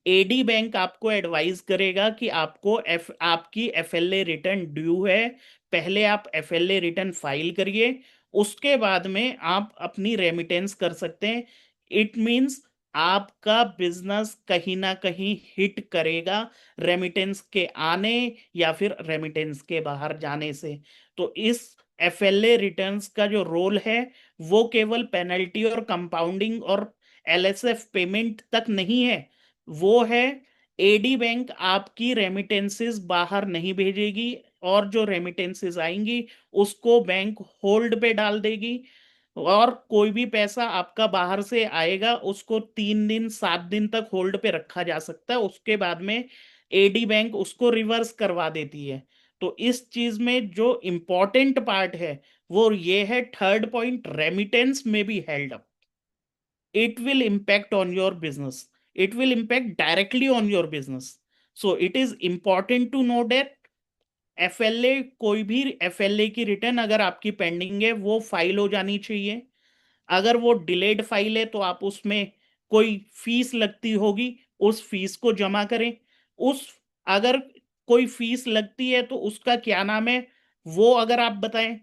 एडी बैंक आपको एडवाइस करेगा कि आपकी एफएलए रिटर्न ड्यू है, पहले आप एफएलए रिटर्न फाइल करिए, उसके बाद में आप अपनी रेमिटेंस कर सकते हैं। इट मींस आपका बिजनेस कहीं ना कहीं हिट करेगा रेमिटेंस के आने या फिर रेमिटेंस के बाहर जाने से। तो इस एफएलए रिटर्न्स का जो रोल है वो केवल पेनल्टी और कंपाउंडिंग और एलएसएफ पेमेंट तक नहीं है, वो है एडी बैंक आपकी रेमिटेंसेस बाहर नहीं भेजेगी और जो रेमिटेंसेस आएंगी उसको बैंक होल्ड पे डाल देगी। और कोई भी पैसा आपका बाहर से आएगा उसको 3 दिन 7 दिन तक होल्ड पे रखा जा सकता है, उसके बाद में एडी बैंक उसको रिवर्स करवा देती है। तो इस चीज में जो इंपॉर्टेंट पार्ट है वो ये है, थर्ड पॉइंट, रेमिटेंस में be held up. it will impact on your business, it will impact directly on your business. So it is important to know that एफएलए, कोई भी एफएलए की रिटर्न अगर आपकी पेंडिंग है वो फाइल हो जानी चाहिए। अगर वो डिलेड फाइल है तो आप उसमें कोई फीस लगती होगी, उस फीस को जमा करें। उस अगर कोई फीस लगती है तो उसका क्या नाम है वो अगर आप बताएं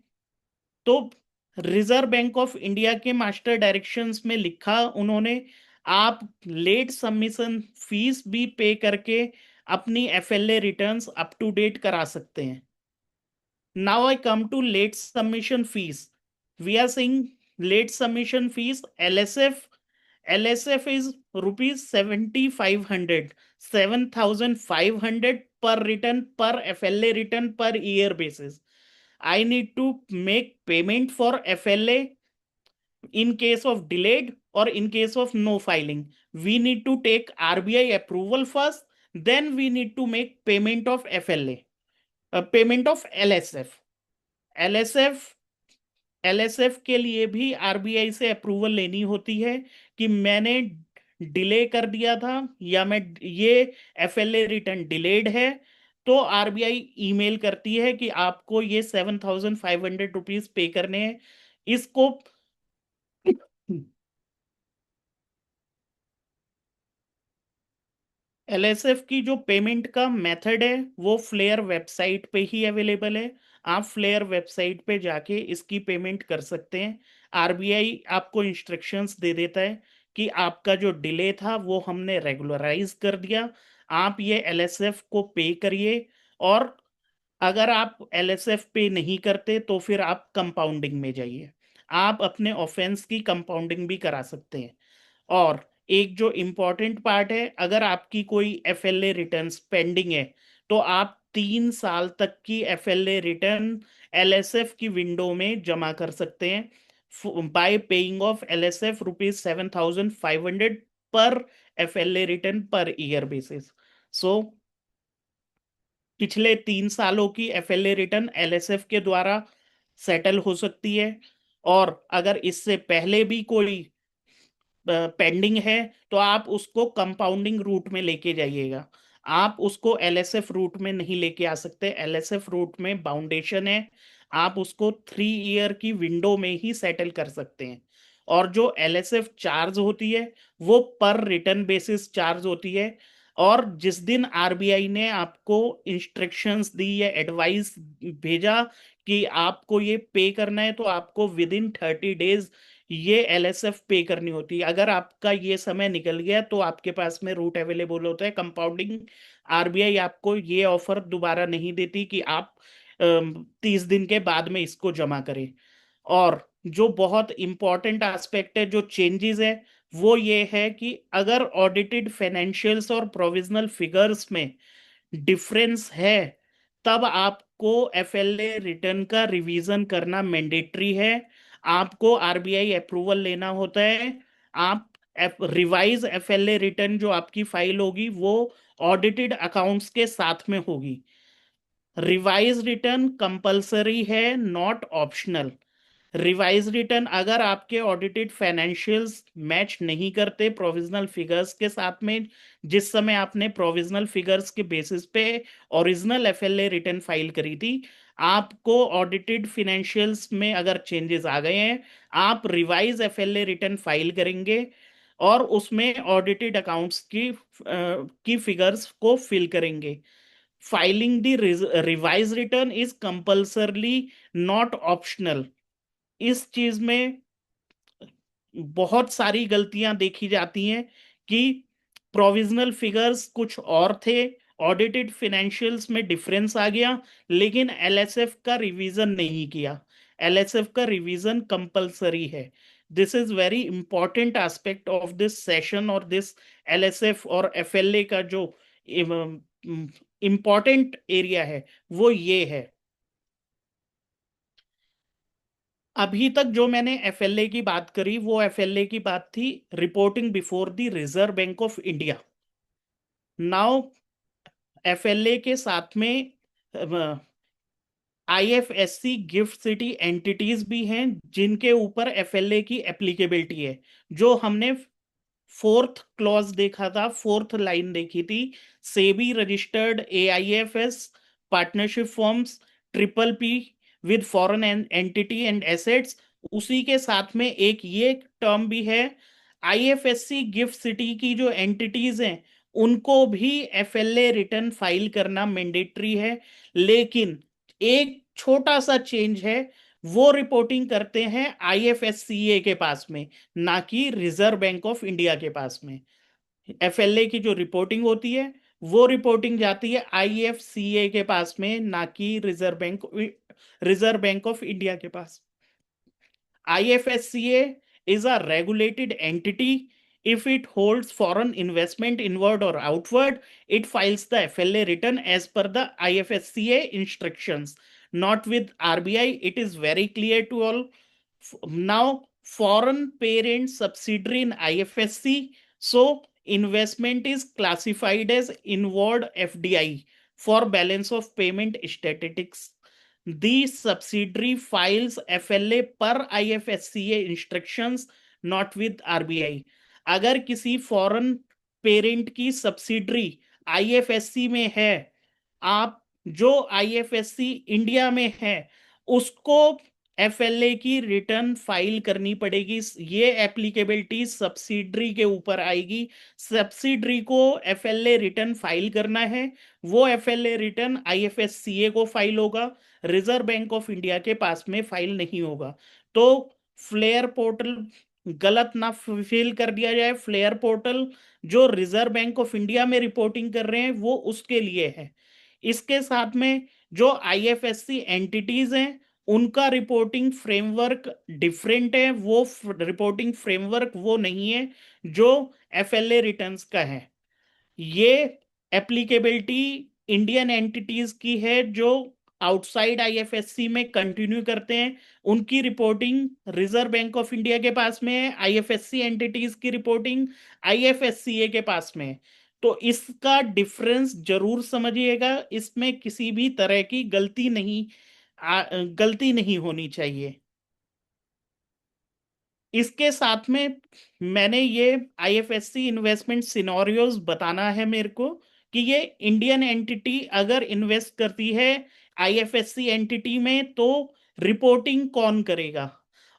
तो रिजर्व बैंक ऑफ इंडिया के मास्टर डायरेक्शंस में लिखा उन्होंने, आप लेट सबमिशन फीस भी पे करके अपनी एफएलए रिटर्न्स अप टू डेट करा सकते हैं। Now I come to late submission fees. We are saying late submission fees LSF. LSF is rupees 7,500, 7,500 per return per FLA return per year basis. I need to make payment for FLA in case of delayed or in case of no filing. We need to take RBI approval first, then we need to make payment of FLA, payment of LSF. एलएसएफ एलएसएफ के लिए भी RBI से approval लेनी होती है कि मैंने delay कर दिया था या मैं ये एफएलए रिटर्न डिलेड है, तो आरबीआई ईमेल करती है कि आपको ये 7,500 रुपीज पे करने हैं। इसको एलएसएफ की जो पेमेंट का मेथड है वो फ्लेयर वेबसाइट पे ही अवेलेबल है। आप फ्लेयर वेबसाइट पे जाके इसकी पेमेंट कर सकते हैं। आरबीआई आपको इंस्ट्रक्शंस दे देता है कि आपका जो डिले था वो हमने रेगुलराइज कर दिया, आप ये एलएसएफ को पे करिए। और अगर आप एलएसएफ पे नहीं करते तो फिर आप कंपाउंडिंग में जाइए, आप अपने ऑफेंस की कंपाउंडिंग भी करा सकते हैं। और एक जो इम्पोर्टेंट पार्ट है, अगर आपकी कोई एफएलए रिटर्न्स पेंडिंग है तो आप 3 साल तक की एफएलए रिटर्न एलएसएफ की विंडो में जमा कर सकते हैं बाय पेइंग ऑफ एलएसएफ रुपीज 7,500 पर एफएलए रिटर्न पर ईयर बेसिस। सो पिछले 3 सालों की एफएलए रिटर्न एलएसएफ के द्वारा सेटल हो सकती है। और अगर इससे पहले भी कोई पेंडिंग है तो आप उसको कंपाउंडिंग रूट में लेके जाइएगा, आप उसको एलएसएफ रूट में नहीं लेके आ सकते। एलएसएफ रूट में बाउंडेशन है, आप उसको 3 ईयर की विंडो में ही सेटल कर सकते हैं। और जो एलएसएफ चार्ज होती है वो पर रिटर्न बेसिस चार्ज होती है। और जिस दिन आरबीआई ने आपको इंस्ट्रक्शंस दी या एडवाइस भेजा कि आपको ये पे करना है तो आपको विद इन 30 डेज ये एलएसएफ पे करनी होती है। अगर आपका ये समय निकल गया तो आपके पास में रूट अवेलेबल होता है कंपाउंडिंग। आरबीआई आपको ये ऑफर दोबारा नहीं देती कि आप 30 दिन के बाद में इसको जमा करें। और जो बहुत इंपॉर्टेंट एस्पेक्ट है, जो चेंजेस है, वो ये है कि अगर ऑडिटेड फाइनेंशियल्स और प्रोविजनल फिगर्स में डिफरेंस है तब आपको एफएलए रिटर्न का रिवीजन करना मैंडेटरी है, आपको आरबीआई अप्रूवल लेना होता है। आप रिवाइज एफएलए रिटर्न जो आपकी फाइल होगी वो ऑडिटेड अकाउंट्स के साथ में होगी। रिवाइज रिटर्न कंपलसरी है, नॉट ऑप्शनल। रिवाइज रिटर्न अगर आपके ऑडिटेड फाइनेंशियल्स मैच नहीं करते प्रोविजनल फिगर्स के साथ में, जिस समय आपने प्रोविजनल फिगर्स के बेसिस पे ओरिजिनल एफएलए रिटर्न फाइल करी थी, आपको ऑडिटेड फाइनेंशियल्स में अगर चेंजेस आ गए हैं, आप रिवाइज एफएलए रिटर्न फाइल करेंगे और उसमें ऑडिटेड अकाउंट्स की फिगर्स को फिल करेंगे। Filing the revise return is compulsorily, not optional. इस चीज में बहुत सारी गलतियां देखी जाती हैं कि प्रोविजनल फिगर्स कुछ और थे, ऑडिटेड फाइनेंशियल्स में डिफरेंस आ गया, लेकिन एलएसएफ का रिवीजन नहीं किया। एलएसएफ का रिवीजन कंपलसरी है। This is very important aspect of this session और दिस एलएसएफ और एफएलए का जो इंपॉर्टेंट एरिया है वो ये है। अभी तक जो मैंने एफएलए की बात करी वो एफएलए की बात थी reporting before the Reserve Bank of India. Now FLA के साथ में आईएफएससी गिफ्ट सिटी एंटिटीज भी हैं जिनके ऊपर एफएलए की एप्लीकेबिलिटी है। जो हमने फोर्थ क्लॉज देखा था, फोर्थ लाइन देखी थी, SEBI registered AIFs partnership firms, triple P with foreign entity and assets. उसी के साथ में एक ये टर्म भी है, आईएफएससी गिफ्ट सिटी की जो एंटिटीज हैं उनको भी एफएलए रिटर्न फाइल करना मैंडेटरी है, लेकिन एक छोटा सा चेंज है, वो रिपोर्टिंग करते हैं आईएफएससीए के पास में, ना कि रिजर्व बैंक ऑफ इंडिया के पास में। एफएलए की जो रिपोर्टिंग होती है वो रिपोर्टिंग जाती है आईएफसीए के पास में, ना कि रिजर्व बैंक ऑफ इंडिया के पास। IFSCA is a regulated entity. If it holds foreign investment inward or outward, it files the FLA return as per the IFSCA instructions, not with RBI. It is very clear to all. Now, foreign parent subsidiary in IFSC. So, investment is classified as inward FDI for balance of payment statistics. The subsidiary files FLA per IFSCA instructions, not with RBI. अगर किसी foreign parent की subsidiary IFSC में है, आप जो IFSC India में है उसको एफएलए की रिटर्न फाइल करनी पड़ेगी। ये एप्लीकेबिलिटी सब्सिडरी के ऊपर आएगी। सब्सिडरी को एफएलए रिटर्न फाइल करना है, वो एफएलए रिटर्न आईएफएससीए को फाइल होगा, रिजर्व बैंक ऑफ इंडिया के पास में फाइल नहीं होगा। तो फ्लेयर पोर्टल गलत ना फिल कर दिया जाए। फ्लेयर पोर्टल जो रिजर्व बैंक ऑफ इंडिया में रिपोर्टिंग कर रहे हैं वो उसके लिए है। इसके साथ में जो आईएफएससी एंटिटीज हैं उनका रिपोर्टिंग फ्रेमवर्क डिफरेंट है। वो रिपोर्टिंग फ्रेमवर्क वो नहीं है जो एफएलए रिटर्न्स का है। ये एप्लीकेबिलिटी इंडियन एंटिटीज की है जो आउटसाइड आईएफएससी में कंटिन्यू करते हैं, उनकी reporting reserve Bank of India के पास में है। आईएफएससी एंटिटीज की रिपोर्टिंग आईएफएससीए के पास में है। तो इसका डिफरेंस जरूर समझिएगा, इसमें किसी भी तरह की गलती नहीं होनी चाहिए। इसके साथ में मैंने ये आईएफएससी इन्वेस्टमेंट सिनेरियोज बताना है मेरे को कि ये इंडियन एंटिटी अगर इन्वेस्ट करती है आईएफएससी एंटिटी में तो रिपोर्टिंग कौन करेगा,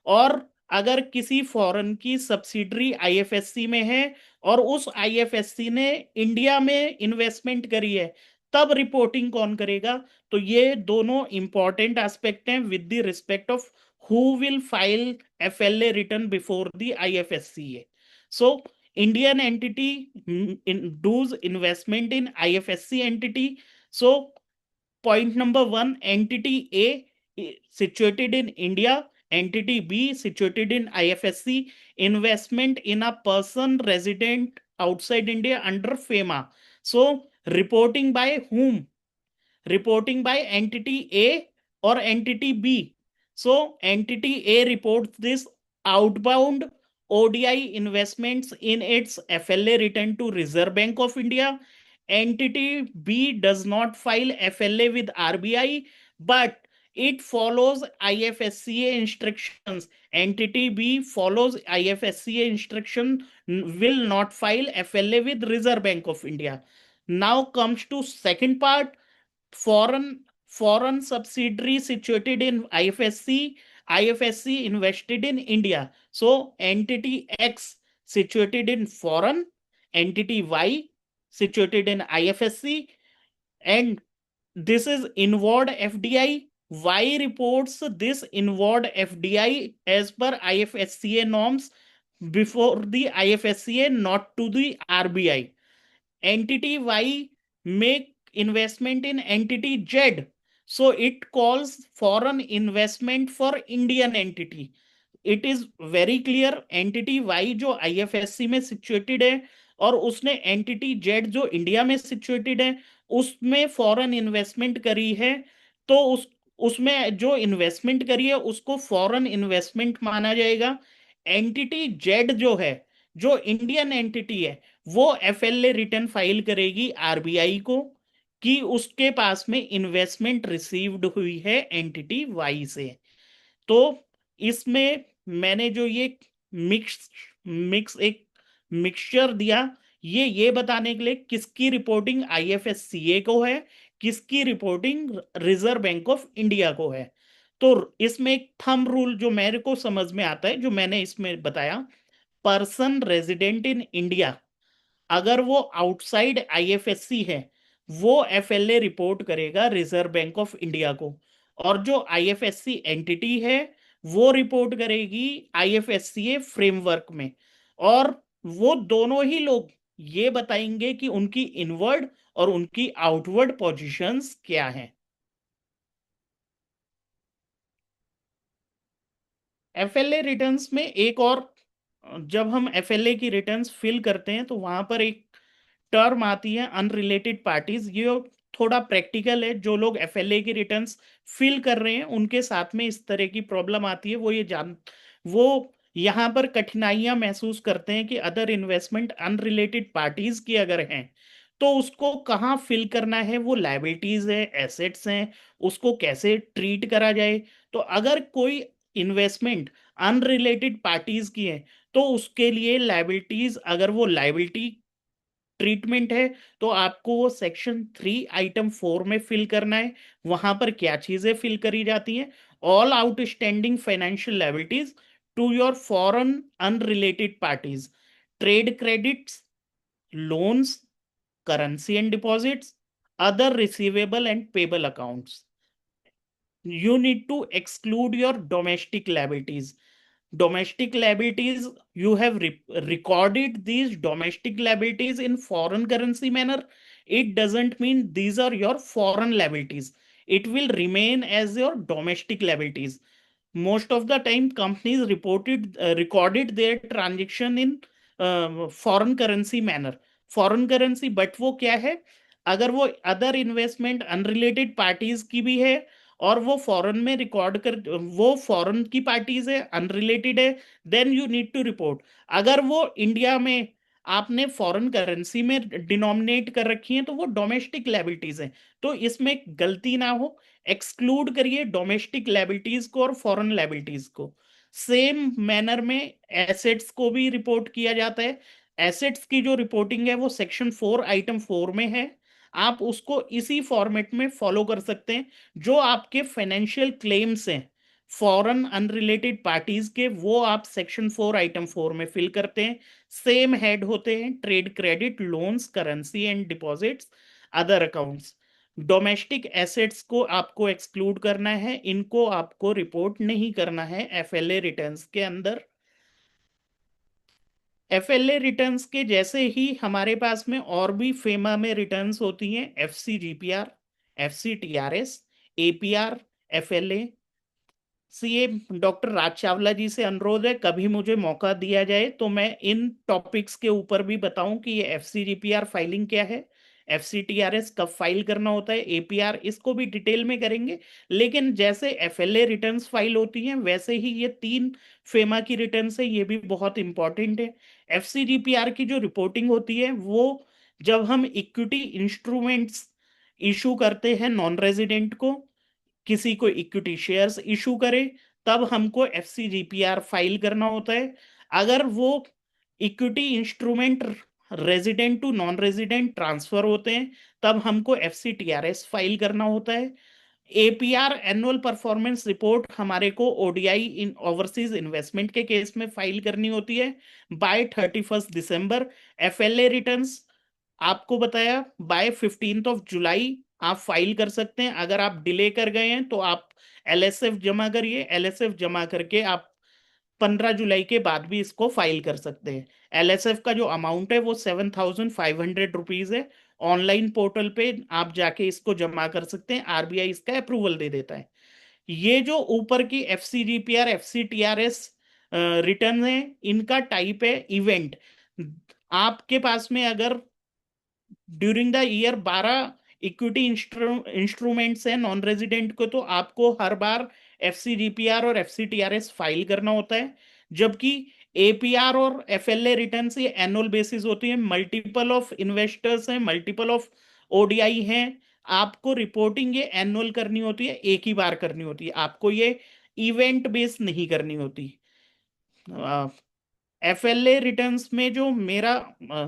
और अगर किसी फॉरेन की सब्सिडरी आईएफएससी में है और उस आईएफएससी ने इंडिया में इन्वेस्टमेंट करी है तब रिपोर्टिंग कौन करेगा। तो ये दोनों इंपॉर्टेंट एस्पेक्ट हैं with the respect of who will file FLA return before the IFSCA. So Indian entity does investment in IFSC entity. So point number 1, entity A situated in India, entity B situated in IFSC, investment in a person resident outside India under FEMA. So reporting by whom? Reporting by entity A or entity B. So entity A reports this outbound ODI investments in its FLA return to Reserve Bank of India. Entity B does not file FLA with RBI, but it follows IFSCA instructions. Entity B follows IFSCA instruction, will not file FLA with Reserve Bank of India. Now comes to second part, foreign subsidiary situated in IFSC invested in India. So entity X situated in foreign, entity Y situated in IFSC, and this is inward FDI. Y reports this inward FDI as per IFSCA norms before the IFSCA, not to the RBI. Entity Y make investment in entity Z, so it calls foreign investment for Indian entity. It is very clear, entity Y जो IFSC में situated है और उसने entity Z जो India में situated है उसमें foreign investment करी है, तो उसमें जो इन्वेस्टमेंट करी है उसको फॉरेन इन्वेस्टमेंट माना जाएगा। एंटिटी जेड जो है, जो इंडियन एंटिटी है, वो एफएलए रिटर्न फाइल करेगी आरबीआई को कि उसके पास में इन्वेस्टमेंट रिसीव्ड हुई है एंटिटी वाई से। तो इसमें मैंने जो ये एक मिक्सचर दिया, ये बताने के लिए किसकी रिपोर्टिंग आईएफएससीए को है, किसकी reporting? Reserve Bank of India को है। तो इसमें एक थंब रूल जो मेरे को समझ में आता है, जो मैंने इसमें बताया, पर्सन रेजिडेंट इन इंडिया, अगर वो आउटसाइड आईएफएससी है, वो एफएलए रिपोर्ट करेगा रिजर्व बैंक ऑफ इंडिया को, और जो आईएफएससी एंटिटी है वो रिपोर्ट करेगी आईएफएससीए फ्रेमवर्क में। और वो दोनों ही लोग ये बताएंगे कि उनकी इनवर्ड और उनकी आउटवर्ड पोजीशंस क्या हैं। एफएलए रिटर्न्स में एक और, जब हम एफएलए की रिटर्न्स फिल करते हैं तो वहां पर एक टर्म आती है अनरिलेटेड पार्टीज। ये थोड़ा प्रैक्टिकल है, जो लोग एफएलए की रिटर्न्स फिल कर रहे हैं उनके साथ में इस तरह की प्रॉब्लम आती है। वो यहाँ पर कठिनाइयां महसूस करते हैं कि अदर इन्वेस्टमेंट अनरिलेटेड पार्टीज की अगर हैं तो उसको कहाँ फिल करना है, वो लायबिलिटीज है, एसेट्स हैं, उसको कैसे ट्रीट करा जाए। तो अगर कोई इन्वेस्टमेंट अनरिलेटेड पार्टीज की है तो उसके लिए लायबिलिटीज, अगर वो लायबिलिटी ट्रीटमेंट है तो आपको वो सेक्शन 3 आइटम 4 में फिल करना है। वहां पर क्या चीजें फिल करी जाती हैं? All outstanding financial liabilities to your foreign unrelated parties, trade credits, loans, currency and deposits, other receivable and payable accounts. You need to exclude your domestic liabilities. Domestic liabilities, you have recorded these domestic liabilities in foreign currency manner. It doesn't mean these are your foreign liabilities. It will remain as your domestic liabilities. Most of the time companies recorded their transaction in foreign currency manner, foreign currency, but वो क्या है? अगर वो other investment unrelated parties की भी है और वो फॉरेन में रिकॉर्ड कर, वो फॉरेन की पार्टीज है, अनरिलेटेड है, then you need to report. अगर वो इंडिया में आपने फॉरेन करेंसी में डिनोमिनेट कर रखी है तो वो डोमेस्टिक लायबिलिटीज है। तो इसमें गलती ना हो, एक्सक्लूड करिए डोमेस्टिक लायबिलिटीज को और फॉरेन लायबिलिटीज को। सेम मैनर में एसेट्स को भी रिपोर्ट किया जाता है। एसेट्स की जो रिपोर्टिंग है वो सेक्शन 4 आइटम 4 में है। आप उसको इसी फॉर्मेट में फॉलो कर सकते हैं। जो आपके फाइनेंशियल क्लेम्स हैं फॉरेन अनरिलेटेड पार्टीज के, वो आप सेक्शन 4 आइटम 4 में फिल करते हैं। सेम हेड होते हैं, trade credit, loans, currency and deposits, other accounts. Domestic assets को आपको एक्सक्लूड करना है, इनको आपको रिपोर्ट नहीं करना है एफएलए रिटर्न्स के अंदर। एफएलए रिटर्न्स के जैसे ही हमारे पास में और भी फेमा में रिटर्न्स होती हैं, FC GPR, FC TRS, APR, FLA. CA doctor Raj Chawla ji से अनुरोध है, कभी मुझे मौका दिया जाए तो मैं इन टॉपिक्स के ऊपर भी बताऊं कि ये एफसी जीपीआर फाइलिंग क्या है, एफसी टीआरएस कब फाइल करना होता है, एपीआर, इसको भी डिटेल में करेंगे। लेकिन जैसे एफएलए रिटर्न्स फाइल होती हैं वैसे ही ये 3 फेमा की रिटर्न्स है, ये भी बहुत इंपॉर्टेंट है। एफसी जीपीआर की जो रिपोर्टिंग होती है वो जब हम इक्विटी इंस्ट्रूमेंट्स इशू करते हैं नॉन रेजिडेंट को, किसी को इक्विटी शेयर्स इशू करे, तब हमको एफसीजीपीआर फाइल करना होता है। अगर वो equity instrument resident to non resident transfer होते हैं तब हमको एफसीटीआरएस फाइल करना होता है। एपीआर, एनुअल परफॉर्मेंस रिपोर्ट, हमारे को ओडीआई इन ओवरसीज इन्वेस्टमेंट के केस में फाइल करनी होती है बाय 31 दिसंबर। एफएलए रिटर्न्स आपको बताया बाय 15 जुलाई आप फाइल कर सकते हैं। अगर आप डिले कर गए हैं तो आप एलएसएफ जमा करिए, एलएसएफ जमा करके आप 15 जुलाई के बाद भी इसको फाइल कर सकते हैं। एलएसएफ का जो अमाउंट है वो 7,500 रुपीज है। ऑनलाइन पोर्टल पे आप जाके इसको जमा कर सकते हैं, आरबीआई इसका अप्रूवल दे देता है। ये जो ऊपर की एफसीजीपीआर, एफसीटीआरएस रिटर्न है, इनका टाइप है इवेंट। आपके पास में अगर during the year 12 equity instruments हैं नॉन रेजिडेंट को, तो आपको हर बार एफसीजीपीआर और एफसीटीआरएस फाइल करना होता है। जबकि एपीआर और एफएलए रिटर्न से एनुअल बेसिस होती है, मल्टीपल ऑफ इन्वेस्टर्स हैं, मल्टीपल ऑफ ओडीआई हैं, आपको रिपोर्टिंग ये एनुअल करनी होती है, एक ही बार करनी होती है, आपको ये इवेंट बेस्ड नहीं करनी होती। एफएलए रिटर्न्स में जो मेरा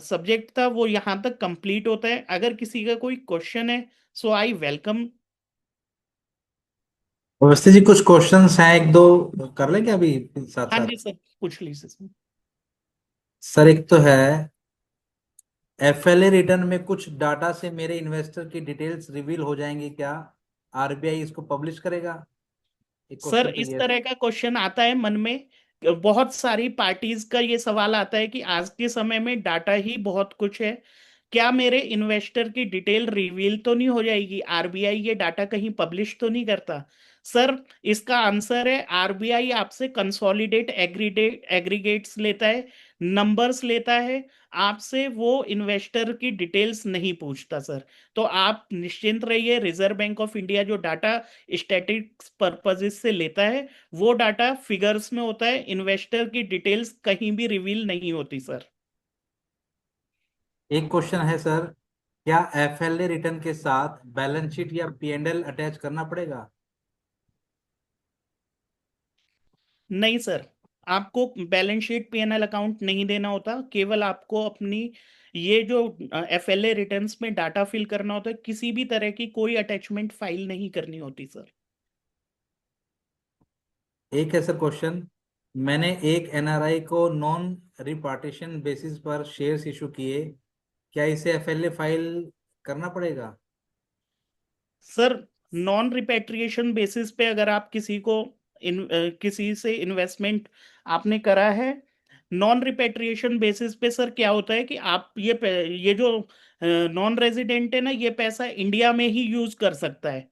सब्जेक्ट था वो यहाँ तक कंप्लीट होता है। अगर किसी का कोई क्वेश्चन है सो आई वेलकम। अवस्थी जी कुछ क्वेश्चंस हैं, एक दो कर लेंगे अभी साथ हाँ साथ। जी सर, पूछ लीजिए सर। सर एक तो है, एफएलए रिटर्न में कुछ डाटा से मेरे इन्वेस्टर की डिटेल्स रिवील हो जाएंगी क्या? आरबीआई इसको पब्लिश करेगा? एक सर क्वेश्चन तो इस ये तरह का क्वेश्चन आता है मन में, बहुत सारी पार्टीज का ये सवाल आता है कि आज के समय में डाटा ही बहुत कुछ है, क्या मेरे इन्वेस्टर की डिटेल रिवील तो नहीं हो जाएगी, आरबीआई ये डाटा कहीं पब्लिश तो नहीं करता। सर इसका आंसर है, आरबीआई आपसे कंसोलिडेट एग्रीगेट्स लेता है, नंबर्स लेता है, आपसे वो इन्वेस्टर की डिटेल्स नहीं पूछता सर। तो आप निश्चिंत रहिए, रिजर्व बैंक ऑफ इंडिया जो डाटा स्टैटिक्स पर्पजेस से लेता है वो डाटा फिगर्स में होता है, इन्वेस्टर की डिटेल्स कहीं भी रिवील नहीं होती सर। एक क्वेश्चन है सर, क्या एफएलए रिटर्न के साथ बैलेंस शीट या पीएनएल अटैच करना पड़ेगा? नहीं सर, आपको बैलेंस शीट पीएनएल अकाउंट नहीं देना होता, केवल आपको अपनी ये जो एफएलए रिटर्न्स में डाटा फिल करना होता है, किसी भी तरह की कोई अटैचमेंट फाइल नहीं करनी होती सर। एक है सर क्वेश्चन, मैंने एक एनआरआई को नॉन रिपार्टीशन बेसिस पर शेयर्स इशू किए, क्या इसे एफएलए फाइल करना पड़ेगा? सर नॉन रिपेट्रिएशन बेसिस पे अगर आप किसी को किसी से इन्वेस्टमेंट आपने करा है, नॉन रिपेट्रिएशन बेसिस पे सर क्या होता है कि आप ये जो नॉन रेजिडेंट है ना, ये पैसा इंडिया में ही यूज कर सकता है।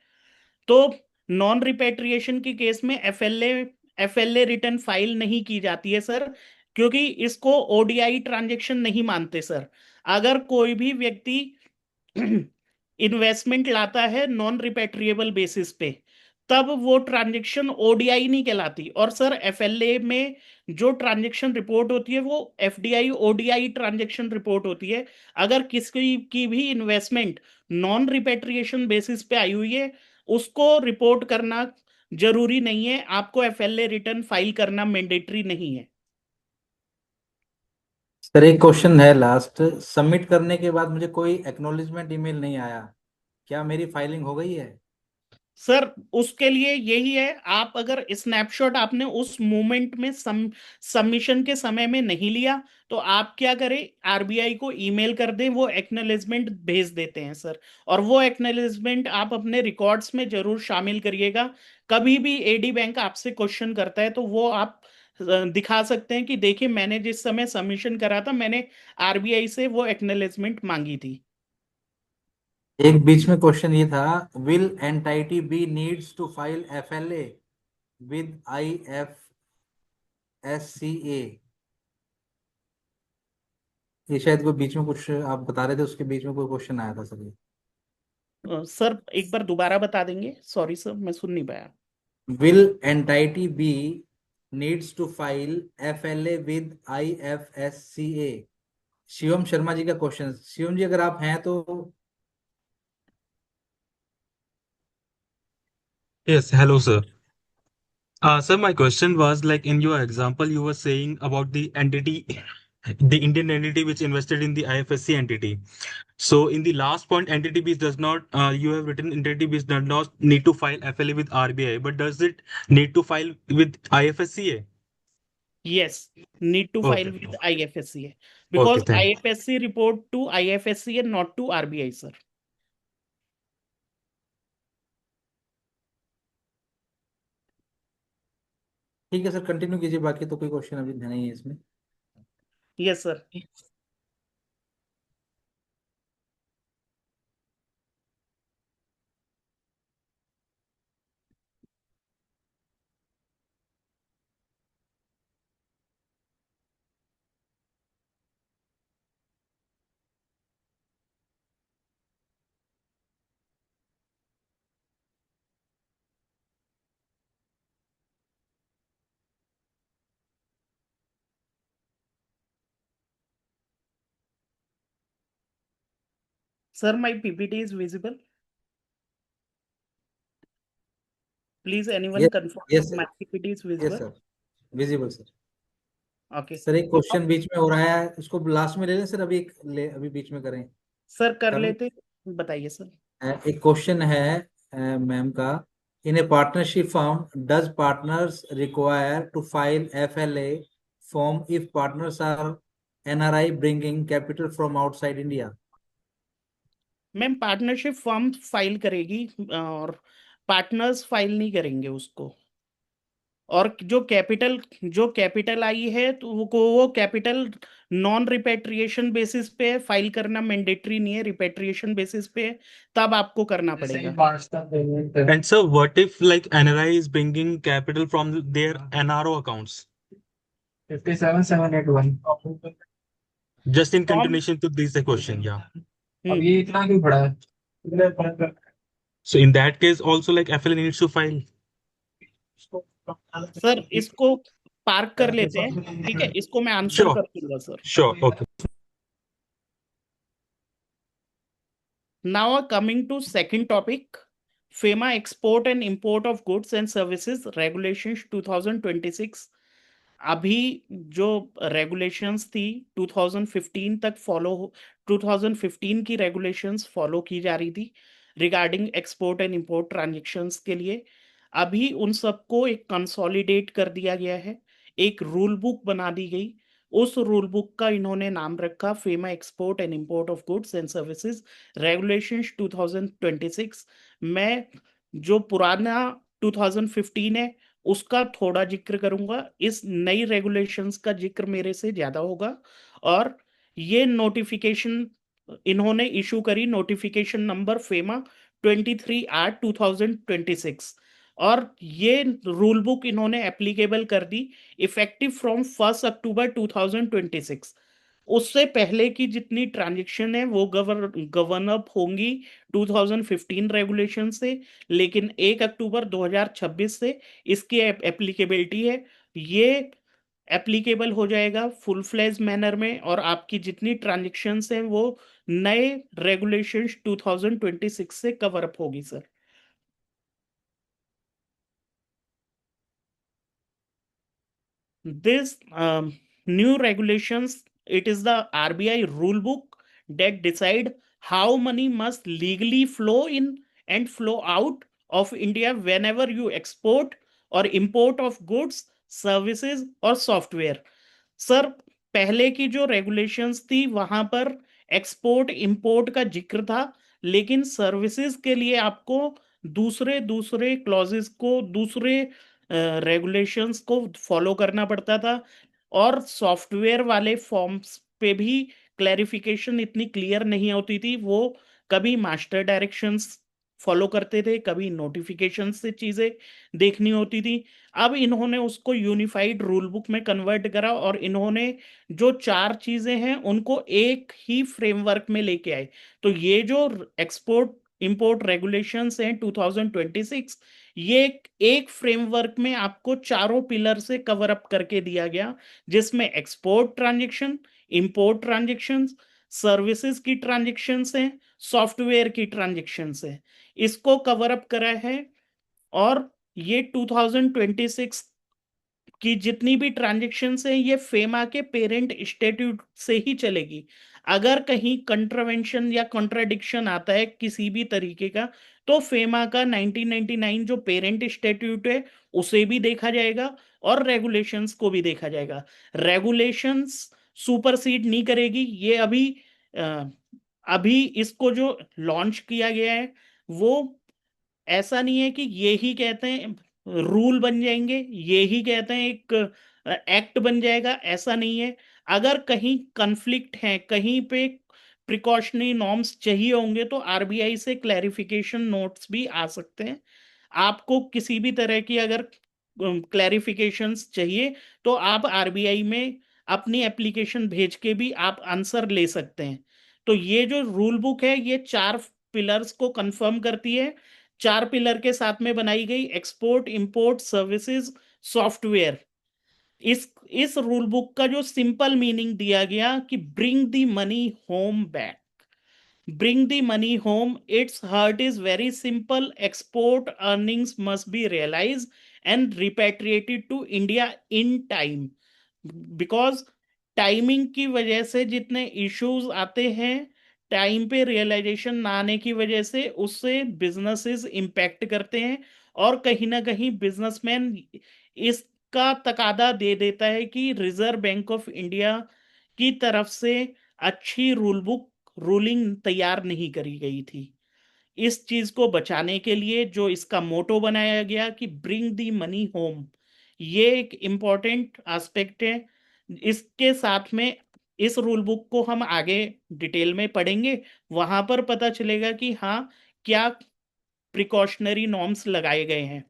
तो नॉन रिपेट्रिएशन के केस में एफएलए रिटर्न फाइल नहीं की जाती है सर, क्योंकि इसको ओडीआई ट्रांजैक्शन नहीं मानते सर। अगर कोई भी व्यक्ति इन्वेस्टमेंट लाता है नॉन रिपेट्रिएबल बेसिस पे, तब वो ट्रांजैक्शन ओडीआई नहीं कहलाती। और सर एफएलए में जो ट्रांजैक्शन रिपोर्ट होती है वो एफडीआई ओडीआई ट्रांजैक्शन रिपोर्ट होती है। अगर किसी की भी इन्वेस्टमेंट नॉन रिपेट्रिएशन बेसिस पे आई हुई है, उसको रिपोर्ट करना जरूरी नहीं है, आपको एफएलए रिटर्न फाइल करना मैंडेटरी नहीं है। सर एक क्वेश्चन है लास्ट, सबमिट करने के बाद मुझे कोई एक्नॉलेजमेंट ईमेल नहीं आया, क्या मेरी फाइलिंग हो गई है? सर उसके लिए यही है, आप अगर स्नैपशॉट आपने उस मोमेंट में सबमिशन के समय में नहीं लिया, तो आप क्या करें, आरबीआई को ईमेल कर दें, वो एक्नॉलेजमेंट भेज देते हैं सर। और वो एक्नॉलेजमेंट आप अपने रिकॉर्ड्स में जरूर शामिल करिएगा। कभी भी एडी बैंक आपसे क्वेश्चन करता है तो वो आप दिखा सकते हैं कि देखिए मैंने जिस समय सबमिशन करा था, मैंने आरबीआई से वो एक्नॉलेजमेंट मांगी थी। एक बीच में क्वेश्चन ये था, will entity B needs to file FLA with IFSCA? ये शायद कोई बीच में कुछ आप बता रहे थे, उसके बीच में कोई क्वेश्चन आया था सर। सर एक बार दोबारा बता देंगे, सॉरी सर मैं सुन नहीं पाया। Will entity B needs to file FLA with IFSCA? Shivam Sharma ji का क्वेश्चन। शिवम जी अगर आप हैं तो। Yes, hello, sir. Sir, my question was like in your example, you were saying about the entity, the Indian entity which invested in the IFSC entity. So, in the last point, entity which does not, you have written entity which does not need to file FLA with RBI, but does it need to file with IFSCA? Yes, need to file Okay. with IFSCA Okay, because thank. IFSC report to IFSCA, not to RBI, sir. ठीक है sir, continue कीजिए, बाकी तो कोई question अभी नहीं है इसमें। Yes, sir. Sir, my PPT is visible. Please, anyone yes, confirm yes if sir, my PPT is yes visible? Sir, visible sir. Okay sir एक क्वेश्चन बीच में हो रहा है, उसको लास्ट में ले लें सर, अभी बीच में करें? सर कर कर लें? लेते, बताइए सर। एक क्वेश्चन है मैम का, in a partnership firm does partners require to file FLA form if partners are NRI bringing capital from outside India? Ma'am partnership firm file करेगी और पार्टनर्स फाइल नहीं करेंगे उसको। और जो कैपिटल आई है तो वो कैपिटल नॉन रिपेट्रिएशन बेसिस पे है, फाइल करना मैंडेटरी नहीं है, रिपेट्रिएशन बेसिस पे है, तब आपको करना पड़ेगा। And so, what if like NRI is bringing capital from their NRO accounts? 57781 Just in form continuation to this question, yeah. अब ये इतना क्यों पड़ा है? So in that case, also like FLA needs to file. Sir इसको park कर लेते हैं, ठीक है, इसको मैं आंसर Sure. कर दूंगा sir. Sure. Okay. Now coming to second topic, FEMA Export and Import of Goods and Services Regulations 2026। अभी जो रेगुलेशंस थी 2015 तक 2015 की रेगुलेशंस फॉलो की जा रही थी regarding export and import transactions के लिए। अभी उन सबको एक कंसोलिडेट कर दिया गया है, एक रूल बुक बना दी गई। उस रूल बुक का इन्होंने नाम रखा FEMA export and import of goods and services regulations 2026। मैं जो पुराना 2015 है उसका थोड़ा जिक्र करूंगा, इस नई रेगुलेशंस का जिक्र मेरे से ज्यादा होगा। और ये नोटिफिकेशन इन्होंने इशू करी, नोटिफिकेशन नंबर फेमा 23/2026। और ये रूल बुक इन्होंने एप्लीकेबल कर दी इफेक्टिव फ्रॉम 1 अक्टूबर 2026। उससे पहले की जितनी ट्रांजेक्शन है वो गवर्न अप होंगी 2015 रेगुलेशन से, लेकिन 1 अक्टूबर 2026 से इसकी एप्लीकेबिलिटी है, ये एप्लीकेबल हो जाएगा फुल फ्लेज मैनर में, और आपकी जितनी ट्रांजेक्शन्स हैं वो नए रेगुलेशंस 2026 से कवर अप होगी sir. This new regulations, it is the RBI rule book that decide how money must legally flow in and flow out of India whenever you export or import of goods, services or software। Sir पहले की जो regulations थी वहां पर export import का जिक्र था, लेकिन सर्विसेज के लिए आपको दूसरे दूसरे क्लॉजेस को, दूसरे रेगुलेशंस को फॉलो करना पड़ता था। और सॉफ्टवेयर वाले फॉर्म्स पे भी क्लैरिफिकेशन इतनी क्लियर नहीं होती थी, वो कभी मास्टर डायरेक्शंस फॉलो करते थे, कभी नोटिफिकेशन से चीजें देखनी होती थी। अब इन्होंने उसको यूनिफाइड रूल बुक में कन्वर्ट करा और इन्होंने जो 4 चीजें हैं उनको एक ही फ्रेमवर्क में लेके आए। तो ये जो एक्सपोर्ट इंपोर्ट रेगुलेशंस हैं 2026, ये एक फ्रेमवर्क में आपको चारों पिलर से कवर अप करके दिया गया, जिसमें export transaction, import transactions, services की ट्रांजेक्शंस हैं, सॉफ्टवेयर की ट्रांजेक्शंस हैं, इसको कवर अप करा है। और ये 2026 की जितनी भी ट्रांजेक्शन्स हैं ये फेमा के पेरेंट स्टैट्यूट से ही चलेगी। अगर कहीं कंट्रावेंशन या कॉन्ट्राडिक्शन आता है किसी भी तरीके का, तो फेमा का 1999 जो पेरेंट स्टैट्यूट है उसे भी देखा जाएगा और रेगुलेशंस को भी देखा जाएगा। रेगुलेशंस सुपरसीड नहीं करेगी ये। अभी इसको जो लॉन्च किया गया है वो ऐसा नहीं है कि ये ही कहते हैं रूल बन जाएंगे, ये ही कहते हैं एक एक्ट बन जाएगा, ऐसा नहीं है। अगर कहीं कन्फ्लिक्ट है, कहीं पे प्रिकॉशनरी नॉर्म्स चाहिए होंगे तो आरबीआई से क्लैरिफिकेशन नोट्स भी आ सकते हैं। आपको किसी भी तरह की अगर क्लैरिफिकेशंस चाहिए तो आप आरबीआई में अपनी एप्लीकेशन भेज के भी आप आंसर ले सकते हैं। तो ये जो रूल बुक है ये 4 पिलर्स को कंफर्म करती है। 4 पिलर के साथ में बनाई गई एक्सपोर्ट इंपोर्ट सर्विसेज सॉफ्टवेयर। इस रूल बुक का जो सिंपल मीनिंग दिया गया कि bring the money home back, bring the money home, its heart is very simple, export earnings must be realized and repatriated to India in time। Because timing की वजह से जितने issues आते हैं, टाइम पे रियलाइजेशन ना आने की वजह से उससे बिजनेसेस इम्पैक्ट करते हैं, और कहीं ना कहीं बिजनेसमैन इसका तकादा दे देता है कि रिजर्व बैंक ऑफ इंडिया की तरफ से अच्छी रूल बुक रूलिंग तैयार नहीं करी गई थी। इस चीज को बचाने के लिए जो इसका मोटो बनाया गया कि ब्रिंग दी मनी होम, ये एक इम्पॉर्टेंट एस्पेक्ट है। इसके साथ में इस रूल बुक को हम आगे डिटेल में पढ़ेंगे, वहां पर पता चलेगा कि हाँ, क्या प्रिकॉशनरी नॉर्म्स लगाए गए हैं।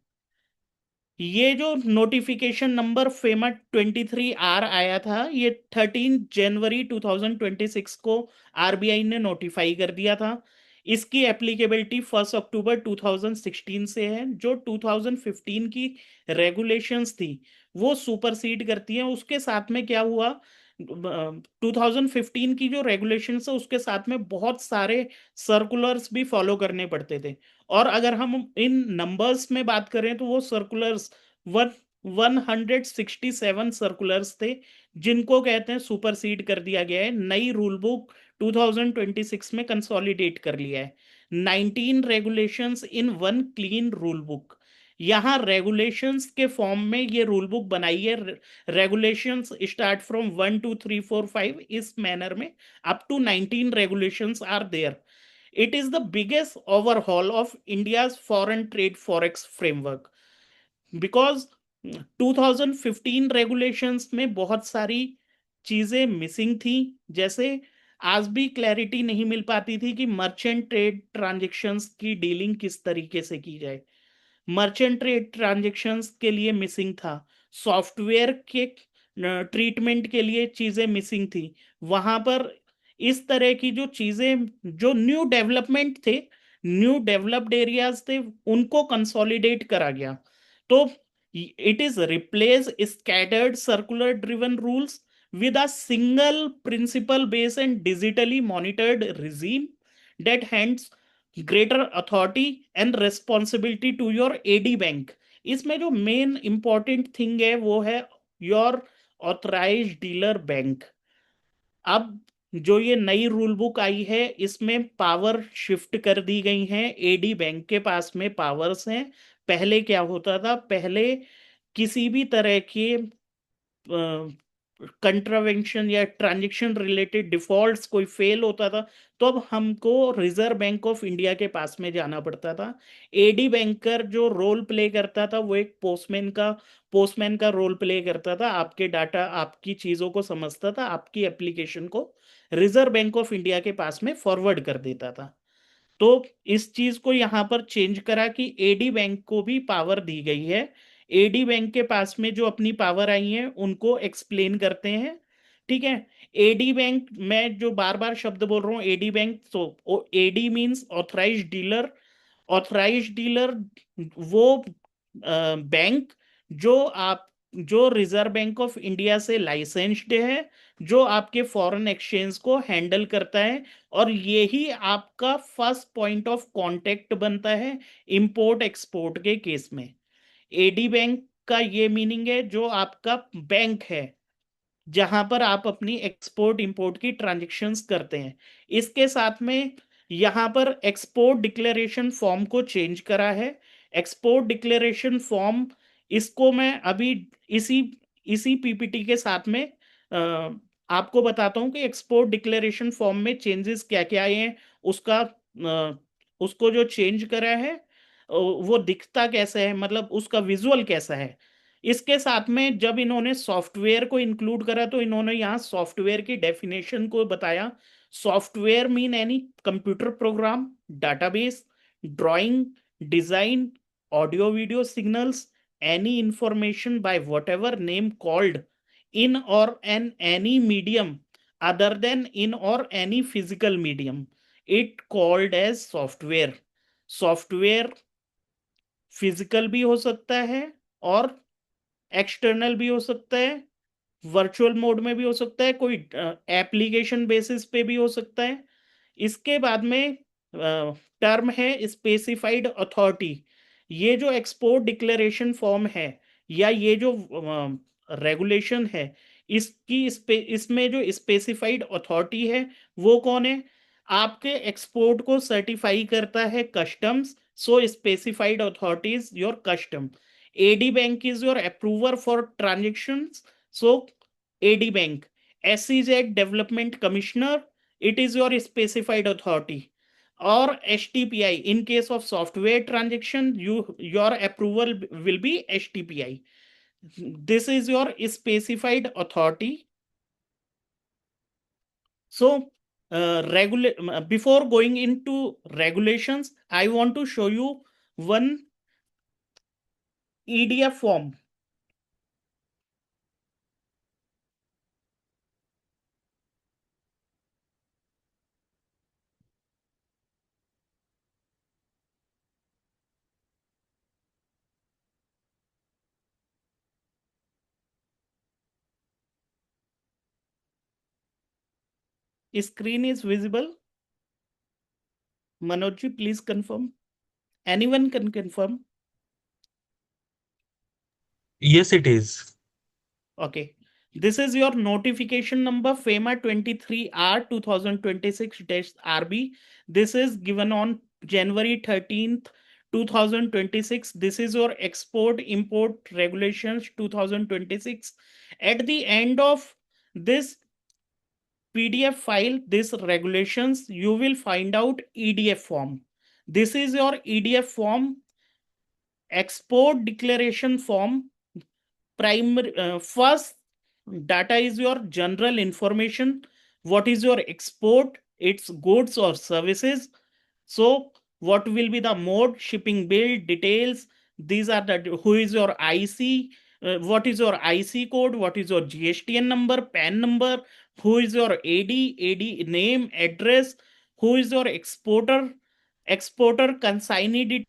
ये जो नोटिफिकेशन नंबर फेमा 23R आया था, ये 13 जनवरी 2026 को आरबीआई ने नोटिफाई कर दिया था। इसकी एप्लीकेबिलिटी 1 अक्टूबर 2016 से है। जो 2015 की रेगुलेशंस थी वो सुपरसीड करती हैं। उसके साथ में क्या हुआ, 2015 की जो रेगुलेशंस है उसके साथ में बहुत सारे सर्कुलर्स भी फॉलो करने पड़ते थे। और अगर हम इन नंबर्स में बात करें तो वो सर्कुलर्स 167 सर्कुलर्स थे, जिनको कहते हैं सुपरसीड कर दिया गया है। नई रूल बुक 2026 में कंसोलिडेट कर लिया है। 19 regulations in one clean rule book. यहाँ रेगुलेशंस के फॉर्म में ये रूल बुक बनाई है। रेगुलेशंस स्टार्ट फ्रॉम 1 2 3 4 5 इस मैनर में up to 19 regulations are there. It is the biggest overhaul of India's foreign trade forex framework because 2015 regulations में बहुत सारी चीजें मिसिंग थी। जैसे आज भी क्लैरिटी नहीं मिल पाती थी कि मर्चेंट ट्रेड ट्रांजेक्शन्स की डीलिंग किस तरीके से की जाए। मर्चेंट ट्रेड ट्रांजेक्शन्स के लिए मिसिंग था। सॉफ्टवेयर के ट्रीटमेंट के लिए चीजें मिसिंग थी। वहां पर इस तरह की जो चीजें, जो न्यू डेवलपमेंट थे, न्यू डेवलप्ड एरियाज थे, उनको कंसोलिडेट करा गया। तो it is replace scattered circular driven rules with a single principle based and digitally monitored regime that hands greater authority and responsibility to your AD bank. इसमें जो main important thing है वो है योर ऑथराइज्ड डीलर बैंक। अब जो ये नई rule book आई है इसमें पावर शिफ्ट कर दी गई हैं, एडी बैंक के पास में पावर्स हैं। पहले क्या होता था, पहले किसी भी तरह के कंट्रावेंशन या ट्रांजेक्शन रिलेटेड डिफॉल्ट्स कोई फेल होता था तो अब हमको रिजर्व बैंक ऑफ इंडिया के पास में जाना पड़ता था। एडी बैंकर जो रोल प्ले करता था वो एक पोस्टमैन का रोल प्ले करता था। आपके डाटा, आपकी चीजों को समझता था, आपकी एप्लीकेशन को रिजर्व बैंक ऑफ इंडिया के पास में फॉरवर्ड कर देता था। तो इस चीज को यहां पर चेंज करा कि एडी बैंक को भी पावर दी गई है। एडी बैंक के पास में जो अपनी पावर आई है उनको एक्सप्लेन करते हैं। ठीक है, एडी बैंक, मैं जो बार बार शब्द बोल रहा हूँ एडी बैंक, तो AD means authorised dealer. Authorised dealer वो बैंक जो रिजर्व बैंक ऑफ इंडिया से लाइसेंस्ड है, जो आपके फॉरेन एक्सचेंज को हैंडल करता है, और यही आपका फर्स्ट पॉइंट ऑफ कांटेक्ट बनता है इंपोर्ट एक्सपोर्ट के केस में। एडी बैंक का ये मीनिंग है जो आपका बैंक है जहां पर आप अपनी एक्सपोर्ट इंपोर्ट की ट्रांजैक्शंस करते हैं। इसके साथ में यहां पर एक्सपोर्ट डिक्लेरेशन फॉर्म को चेंज करा है। एक्सपोर्ट डिक्लेरेशन फॉर्म, इसको मैं अभी इसी इसी पीपीटी के साथ में आपको बताता हूं कि एक्सपोर्ट डिक्लेरेशन फॉर्म में चेंजेस क्या क्या आए हैं। उसको जो चेंज करा है वो दिखता कैसा है, मतलब उसका विजुअल कैसा है। इसके साथ में जब इन्होंने सॉफ्टवेयर को इंक्लूड करा तो इन्होंने यहाँ सॉफ्टवेयर की डेफिनेशन को बताया। Software mean any computer program, database, drawing, design, audio video signals, any information bye whatever name called in or an any medium other than in or any physical medium, it called as software. Software physical भी हो सकता है और external भी हो सकता है, virtual mode में भी हो सकता है, कोई एप्लीकेशन बेसिस पे भी हो सकता है। इसके बाद में टर्म है स्पेसिफाइड अथॉरिटी। ये जो एक्सपोर्ट डिक्लेरेशन फॉर्म है या ये जो रेगुलेशन है, इसमें जो स्पेसिफाइड अथॉरिटी है वो कौन है? आपके एक्सपोर्ट को सर्टिफाई करता है customs, so specified authority is your custom. AD bank is your approver for transactions, so AD bank. SEZ development commissioner, it is your specified authority. Or HTPI, in case of software transaction, your approval will be HTPI. This is your specified authority. So before going into regulations, I want to show you one EDF form. Screen is visible? Manoj, please confirm. Anyone can confirm. Yes, it is. Okay. This is your notification number FEMA 23R 2026-RB. This is given on January 13th, 2026. This is your export import regulations 2026. At the end of this PDF file, this regulations, you will find out EDF form. This is your EDF form, export declaration form. Primary first data is your general information. What is your export? It's goods or services. So what will be the mode, shipping bill, details? These are the, who is your IC, what is your IC code, what is your GSTN number, PAN number, who is your AD name, address, who is your exporter, consignee details,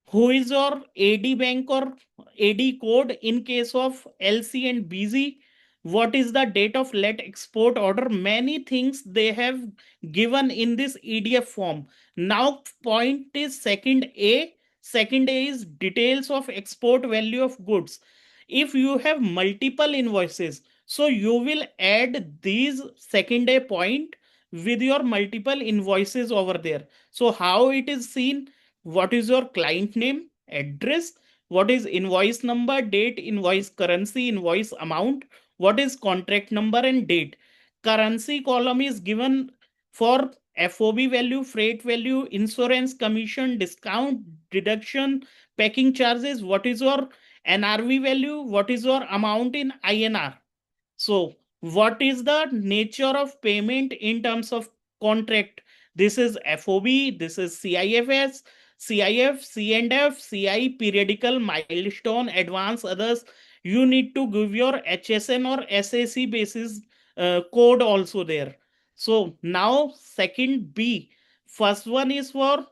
who is your AD bank or AD code in case of LC and BZ, what is the date of let export order, many things they have given in this EDF form. Now point is second A is details of export value of goods. If you have multiple invoices, so you will add these second A point with your multiple invoices over there. So how it is seen? What is your client name, address, what is invoice number, date, invoice currency, invoice amount, what is contract number and date. Currency column is given for FOB value, freight value, insurance, commission, discount, deduction, packing charges, what is your NRV value, what is your amount in INR. So what is the nature of payment in terms of contract? This is FOB, this is CIFS, CIF, C&F, CI, periodical, milestone, advance, others. You need to give your HSN or SAC basis code also there. So now second B, first one is for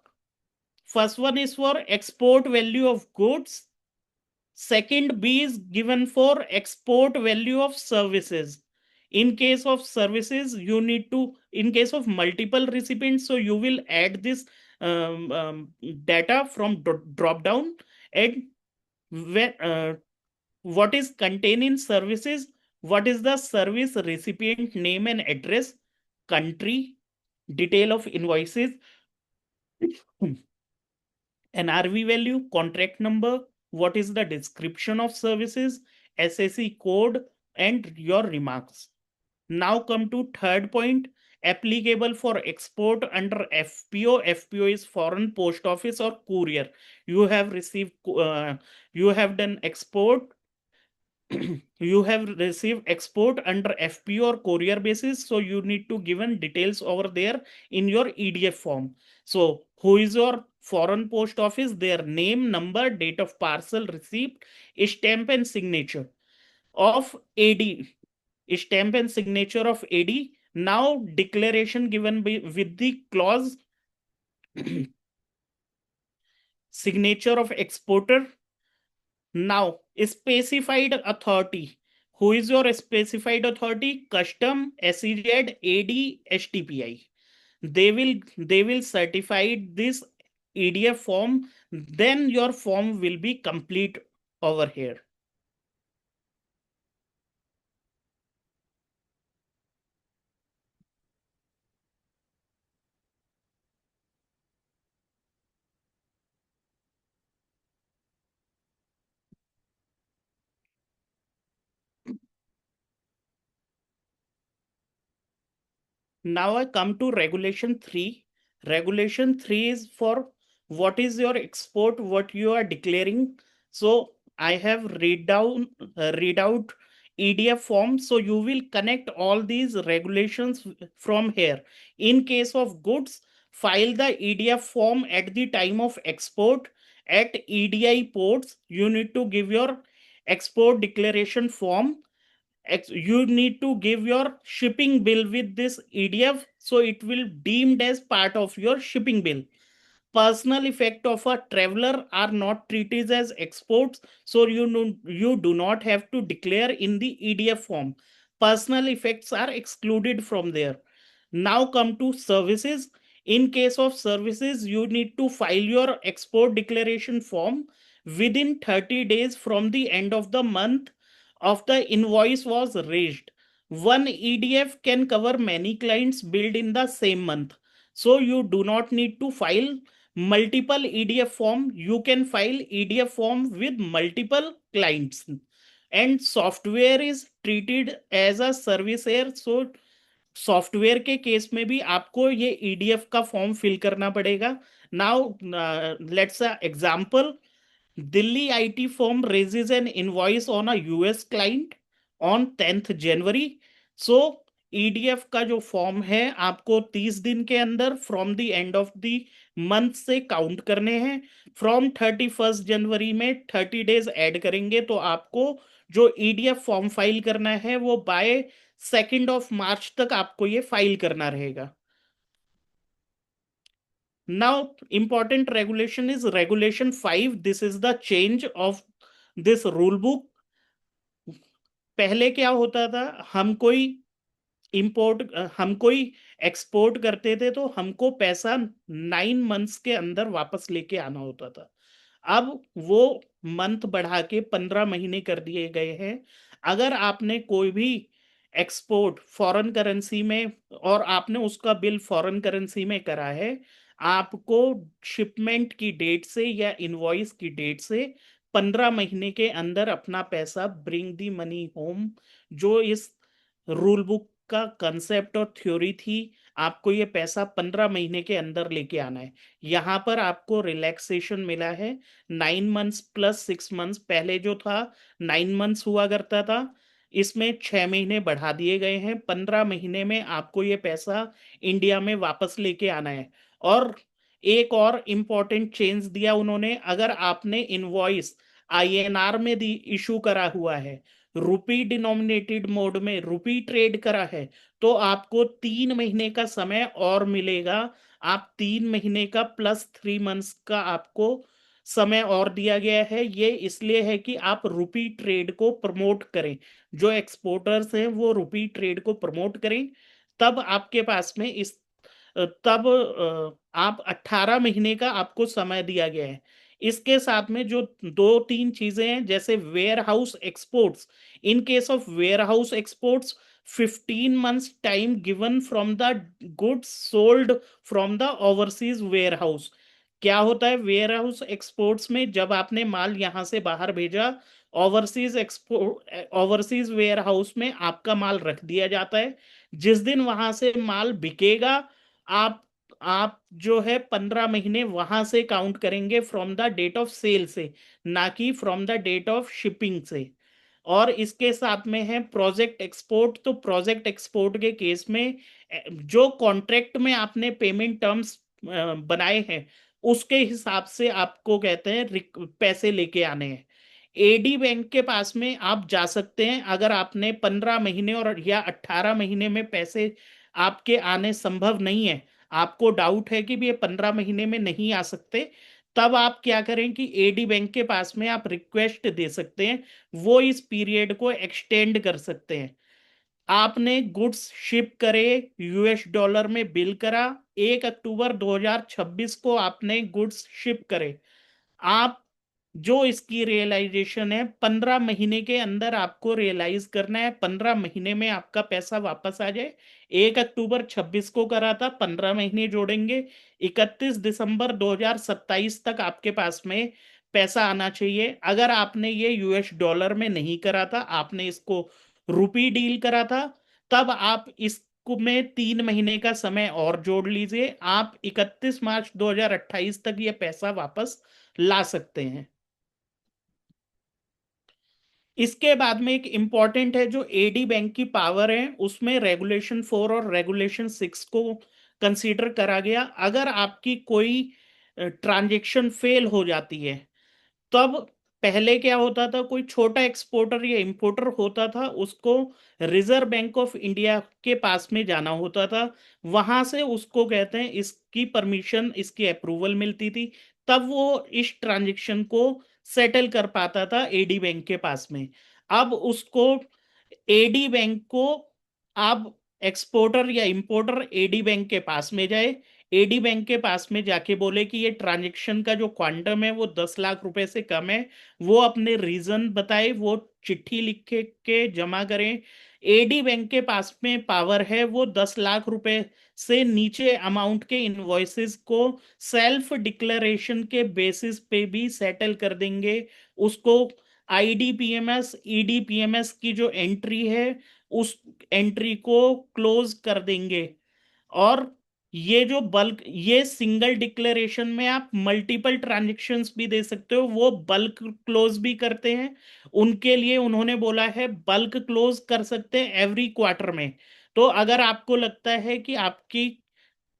export value of goods. Second B is given for export value of services. In case of services, you need to, in case of multiple recipients, so you will add this data from drop down, and what is contained in services, what is the service recipient name and address, country, detail of invoices, NRV value, contract number, what is the description of services, SAC code, and your remarks. Now come to third point, applicable for export under FPO. FPO is foreign post office or courier. You have received, you have done export, you have received export under FPO or courier basis. So you need to given details over there in your EDF form. So who is your foreign post office, their name, number, date of parcel received, stamp and signature of AD, stamp and signature of AD. Now declaration given with the clause signature of exporter. Now specified authority. Who is your specified authority? Custom, SEZ, AD, HTPI. they will certify this EDF form, then your form will be complete over here. Now I come to regulation 3. Regulation 3 is for what is your export, what you are declaring. So I have read out EDF form. So you will connect all these regulations from here. In case of goods, file the EDF form at the time of export. At EDI ports, you need to give your export declaration form. You need to give your shipping bill with this EDF, so it will deemed as part of your shipping bill. Personal effect of a traveler are not treated as exports, so you do not have to declare in the EDF form. Personal effects are excluded from there. Now come to services. In case of services, you need to file your export declaration form within 30 days from the end of the month of the invoice was raised. One EDF can cover many clients billed in the same month. So you do not need to file multiple EDF form. You can file EDF form with multiple clients. And software is treated as a service here. So software के case में भी आपको ये EDF का form fill करना पड़ेगा. Now let's example. Delhi IT firm raises an invoice on a US client on 10th January. So EDF का जो फॉर्म है आपको 30 दिन के अंदर from the end of the month से काउंट करने हैं. फ्रॉम 31 जनवरी में 30 डेज ऐड करेंगे तो आपको जो EDF फॉर्म फाइल करना है वो बाय 2 मार्च तक आपको ये फाइल करना रहेगा. Now, important regulation is regulation 5. This is the change of this rule book. पहले क्या होता था, हम कोई एक्सपोर्ट करते थे तो हमको पैसा 9 मंथ्स के अंदर वापस लेके आना होता था. अब वो मंथ बढ़ा के 15 महीने कर दिए गए हैं. अगर आपने कोई भी एक्सपोर्ट फॉरेन करेंसी में और आपने उसका बिल फॉरेन करेंसी में करा है, आपको शिपमेंट की डेट से या इनवॉइस की डेट से 15 महीने के अंदर अपना पैसा ब्रिंग दी मनी होम, जो इस रूल बुक का कंसेप्ट और थ्योरी थी, आपको ये पैसा 15 महीने के अंदर लेके आना है. यहाँ पर आपको रिलैक्सेशन मिला है 9 मंथ्स प्लस 6 मंथ्स. पहले जो था 9 मंथ्स हुआ करता था, इसमें 6 महीने बढ़ा दिए गए हैं. 15 महीने में आपको ये पैसा इंडिया में वापस लेके आना है. और एक और इम्पॉर्टेंट चेंज दिया उन्होंने, अगर आपने इनवॉइस INR में इशू करा हुआ है, रुपी डिनोमिनेटेड मोड में रुपी ट्रेड करा है, तो आपको 3 महीने का समय और मिलेगा. आप 3 महीने का प्लस 3 मंथ्स का आपको समय और दिया गया है. ये इसलिए है कि आप रुपी ट्रेड को प्रमोट करें, जो एक्सपोर्टर्स हैं वो रुपी ट्रेड को प्रमोट करें. तब आपके पास में तब आप 18 महीने का आपको समय दिया गया है. इसके साथ में जो 2-3 चीजें हैं, जैसे warehouse exports. In case of warehouse exports 15 months time given from the goods sold from the overseas warehouse. क्या होता है वेयर हाउस एक्सपोर्ट्स में, जब आपने माल यहां से बाहर भेजा, ओवरसीज वेयर हाउस में आपका माल रख दिया जाता है. जिस दिन वहां से माल बिकेगा, आप जो है 15 महीने वहां से काउंट करेंगे from the date of sale से, ना कि from the date of shipping से. और इसके साथ में है प्रोजेक्ट एक्सपोर्ट. तो प्रोजेक्ट एक्सपोर्ट के केस में जो कॉन्ट्रैक्ट में आपने पेमेंट टर्म्स बनाए हैं, उसके हिसाब से आपको कहते हैं पैसे लेके आने हैं. एडी बैंक के पास में आप जा सकते हैं अगर आपने 15 महीने और या 18 महीने में पैसे आपके आने संभव नहीं है, आपको डाउट है कि भी ये 15 महीने में नहीं आ सकते, तब आप क्या करें कि एडी बैंक के पास में आप रिक्वेस्ट दे सकते हैं, वो इस पीरियड को एक्सटेंड कर सकते हैं. आपने गुड्स शिप करे, यूएस डॉलर में बिल करा, 1 अक्टूबर 2026 को आपने गुड्स शिप करे। आप जो इसकी रियलाइजेशन है 15 महीने के अंदर आपको रियलाइज करना है, 15 महीने में आपका पैसा वापस आ जाए। 1 अक्टूबर 26 को करा था, 15 महीने जोड़ेंगे, 31 दिसंबर 2027 तक आपके पास में पैसा आना चाहिए। अगर आपने ये यूएस डॉलर में नहीं करा था, आपने इसको रुपी डील करा था, तब आप इसको में 3 महीने का समय और जोड़ लीजिए, आप 31 मार्च 2028 तक ये पैसा वापस ला सकते हैं। इसके बाद में एक इंपॉर्टेंट है, जो एडी बैंक की पावर है उसमें रेगुलेशन 4 और रेगुलेशन 6 को कंसीडर करा गया। अगर आपकी कोई ट्रांजेक्शन फेल हो जाती है, तब पहले क्या होता था, कोई छोटा एक्सपोर्टर या इंपोर्टर होता था, उसको रिजर्व बैंक ऑफ इंडिया के पास में जाना होता था, वहां से उसको कहते हैं इसकी परमिशन, इसकी अप्रूवल मिलती थी, तब वो इस ट्रांजेक्शन को सेटल कर पाता था एडी बैंक के पास में। अब उसको एडी बैंक को, अब एक्सपोर्टर या इंपोर्टर एडी बैंक के पास में जाए, एडी बैंक के पास में जाके बोले कि ये ट्रांजैक्शन का जो क्वांटम है वो 10 लाख रुपए से कम है, वो अपने रीजन बताए, वो चिट्ठी लिख के जमा करें। एडी बैंक के पास में पावर है, वो 10 लाख रुपए से नीचे अमाउंट के इनवॉइसेस को सेल्फ डिक्लेरेशन के बेसिस पे भी सेटल कर देंगे। उसको आईडीपीएमएस ईडीपीएमएस की जो एंट्री है उस एंट्री को क्लोज कर देंगे। और ये जो बल्क, ये सिंगल डिक्लेरेशन में आप मल्टीपल ट्रांजेक्शन्स भी दे सकते हो, वो बल्क क्लोज भी करते हैं। उनके लिए उन्होंने बोला है बल्क क्लोज कर सकते हैं एवरी क्वार्टर में। तो अगर आपको लगता है कि आपकी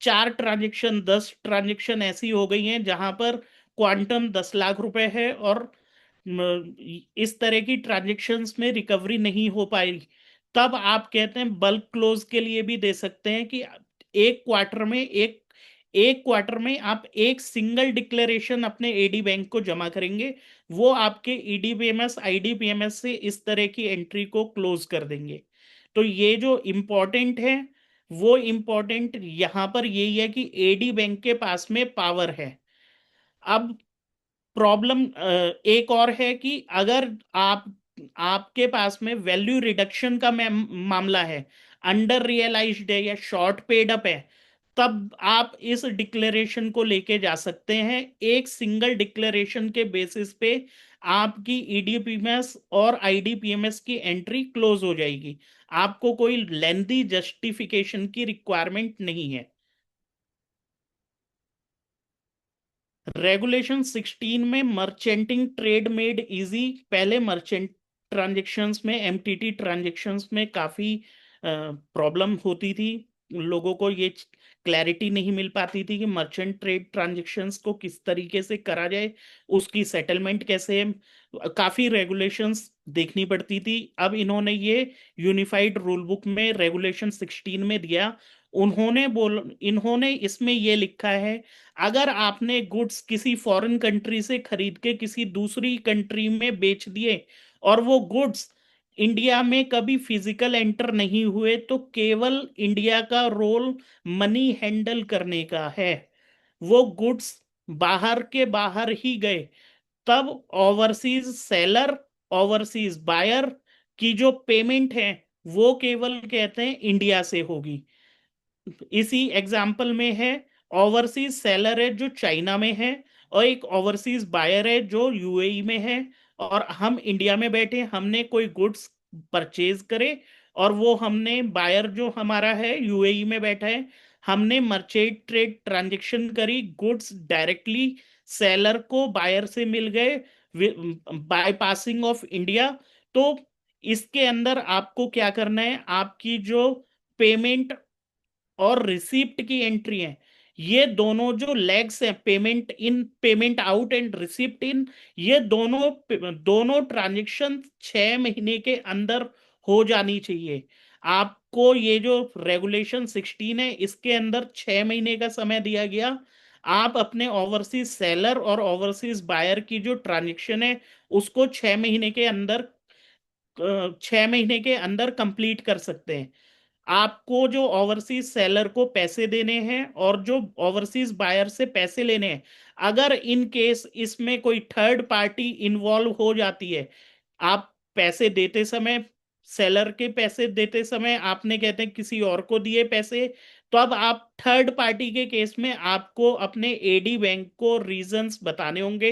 4 ट्रांजेक्शन 10 ट्रांजेक्शन ऐसी हो गई हैं जहां पर क्वांटम 10 लाख रुपए है और इस तरह की ट्रांजेक्शन्स में रिकवरी नहीं हो पाई, तब आप कहते हैं बल्क क्लोज के लिए भी दे सकते हैं कि एक क्वार्टर में एक क्वार्टर में आप एक सिंगल डिक्लेरेशन अपने एडी बैंक को जमा करेंगे, वो आपके ईडीपीएमएस आईडीपीएमएस से इस तरह की एंट्री को क्लोज कर देंगे। तो ये जो इम्पोर्टेंट है, वो इम्पोर्टेंट यहां पर यही है कि एडी बैंक के पास में पावर है। अब प्रॉब्लम एक और है कि अगर आपके पास में वैल्यू रिडक्शन का मामला है, अंडर रियलाइज्ड है या शॉर्ट पेड अप है, तब आप इस डिक्लेरेशन को लेके जा सकते हैं। एक सिंगल डिक्लेरेशन के बेसिस पे आपकी ईडीपीएमएस और आईडीपीएमएस की एंट्री क्लोज हो जाएगी, आपको कोई लेंथी जस्टिफिकेशन की रिक्वायरमेंट नहीं है। रेगुलेशन 16 में मर्चेंटिंग ट्रेड मेड इजी। पहले मर्चेंट ट्रांजेक्शन्स में, एमटीटी ट्रांजेक्शन्स में काफ़ी प्रॉब्लम होती थी, लोगों को ये क्लैरिटी नहीं मिल पाती थी कि मर्चेंट ट्रेड ट्रांजेक्शन्स को किस तरीके से करा जाए, उसकी सेटलमेंट कैसे है, काफ़ी रेगुलेशंस देखनी पड़ती थी। अब इन्होंने ये यूनिफाइड रूल बुक में रेगुलेशन 16 में दिया। इन्होंने इसमें ये लिखा है, अगर आपने गुड्स किसी फॉरेन कंट्री से खरीद के किसी दूसरी कंट्री में बेच दिए और वो गुड्स इंडिया में कभी फिजिकल एंटर नहीं हुए, तो केवल इंडिया का रोल मनी हैंडल करने का है। वो गुड्स बाहर के बाहर ही गए, तब ओवरसीज सेलर, ओवरसीज बायर की जो पेमेंट है वो केवल कहते हैं इंडिया से होगी। इसी एग्जाम्पल में है, ओवरसीज सेलर है जो चाइना में है, और एक ओवरसीज बायर है जो यूएई में है, और हम इंडिया में बैठे हमने कोई गुड्स परचेज करे, और वो हमने बायर जो हमारा है यूएई में बैठा है, हमने मर्चेंट ट्रेड ट्रांजेक्शन करी, गुड्स डायरेक्टली सेलर को बायर से मिल गए बाय पासिंग ऑफ इंडिया। तो इसके अंदर आपको क्या करना है, आपकी जो पेमेंट और रिसिप्ट की एंट्री है, ये दोनों जो लेग्स हैं, payment in payment out and receipt in, ये दोनों दोनों ट्रांजेक्शन 6 महीने के अंदर हो जानी चाहिए। आपको ये जो रेगुलेशन 16 है इसके अंदर 6 महीने का समय दिया गया। आप अपने ओवरसीज सेलर और ओवरसीज बायर की जो ट्रांजेक्शन है उसको 6 महीने के अंदर 6 महीने के अंदर कंप्लीट कर सकते हैं। आपको जो ओवरसीज सेलर को पैसे देने हैं और जो ओवरसीज बायर से पैसे लेने हैं, अगर इन केस इसमें कोई थर्ड पार्टी इन्वॉल्व हो जाती है, आप पैसे देते समय, सेलर के पैसे देते समय आपने कहते हैं किसी और को दिए पैसे, तो अब आप थर्ड पार्टी के केस में आपको अपने एडी बैंक को रीजंस बताने होंगे।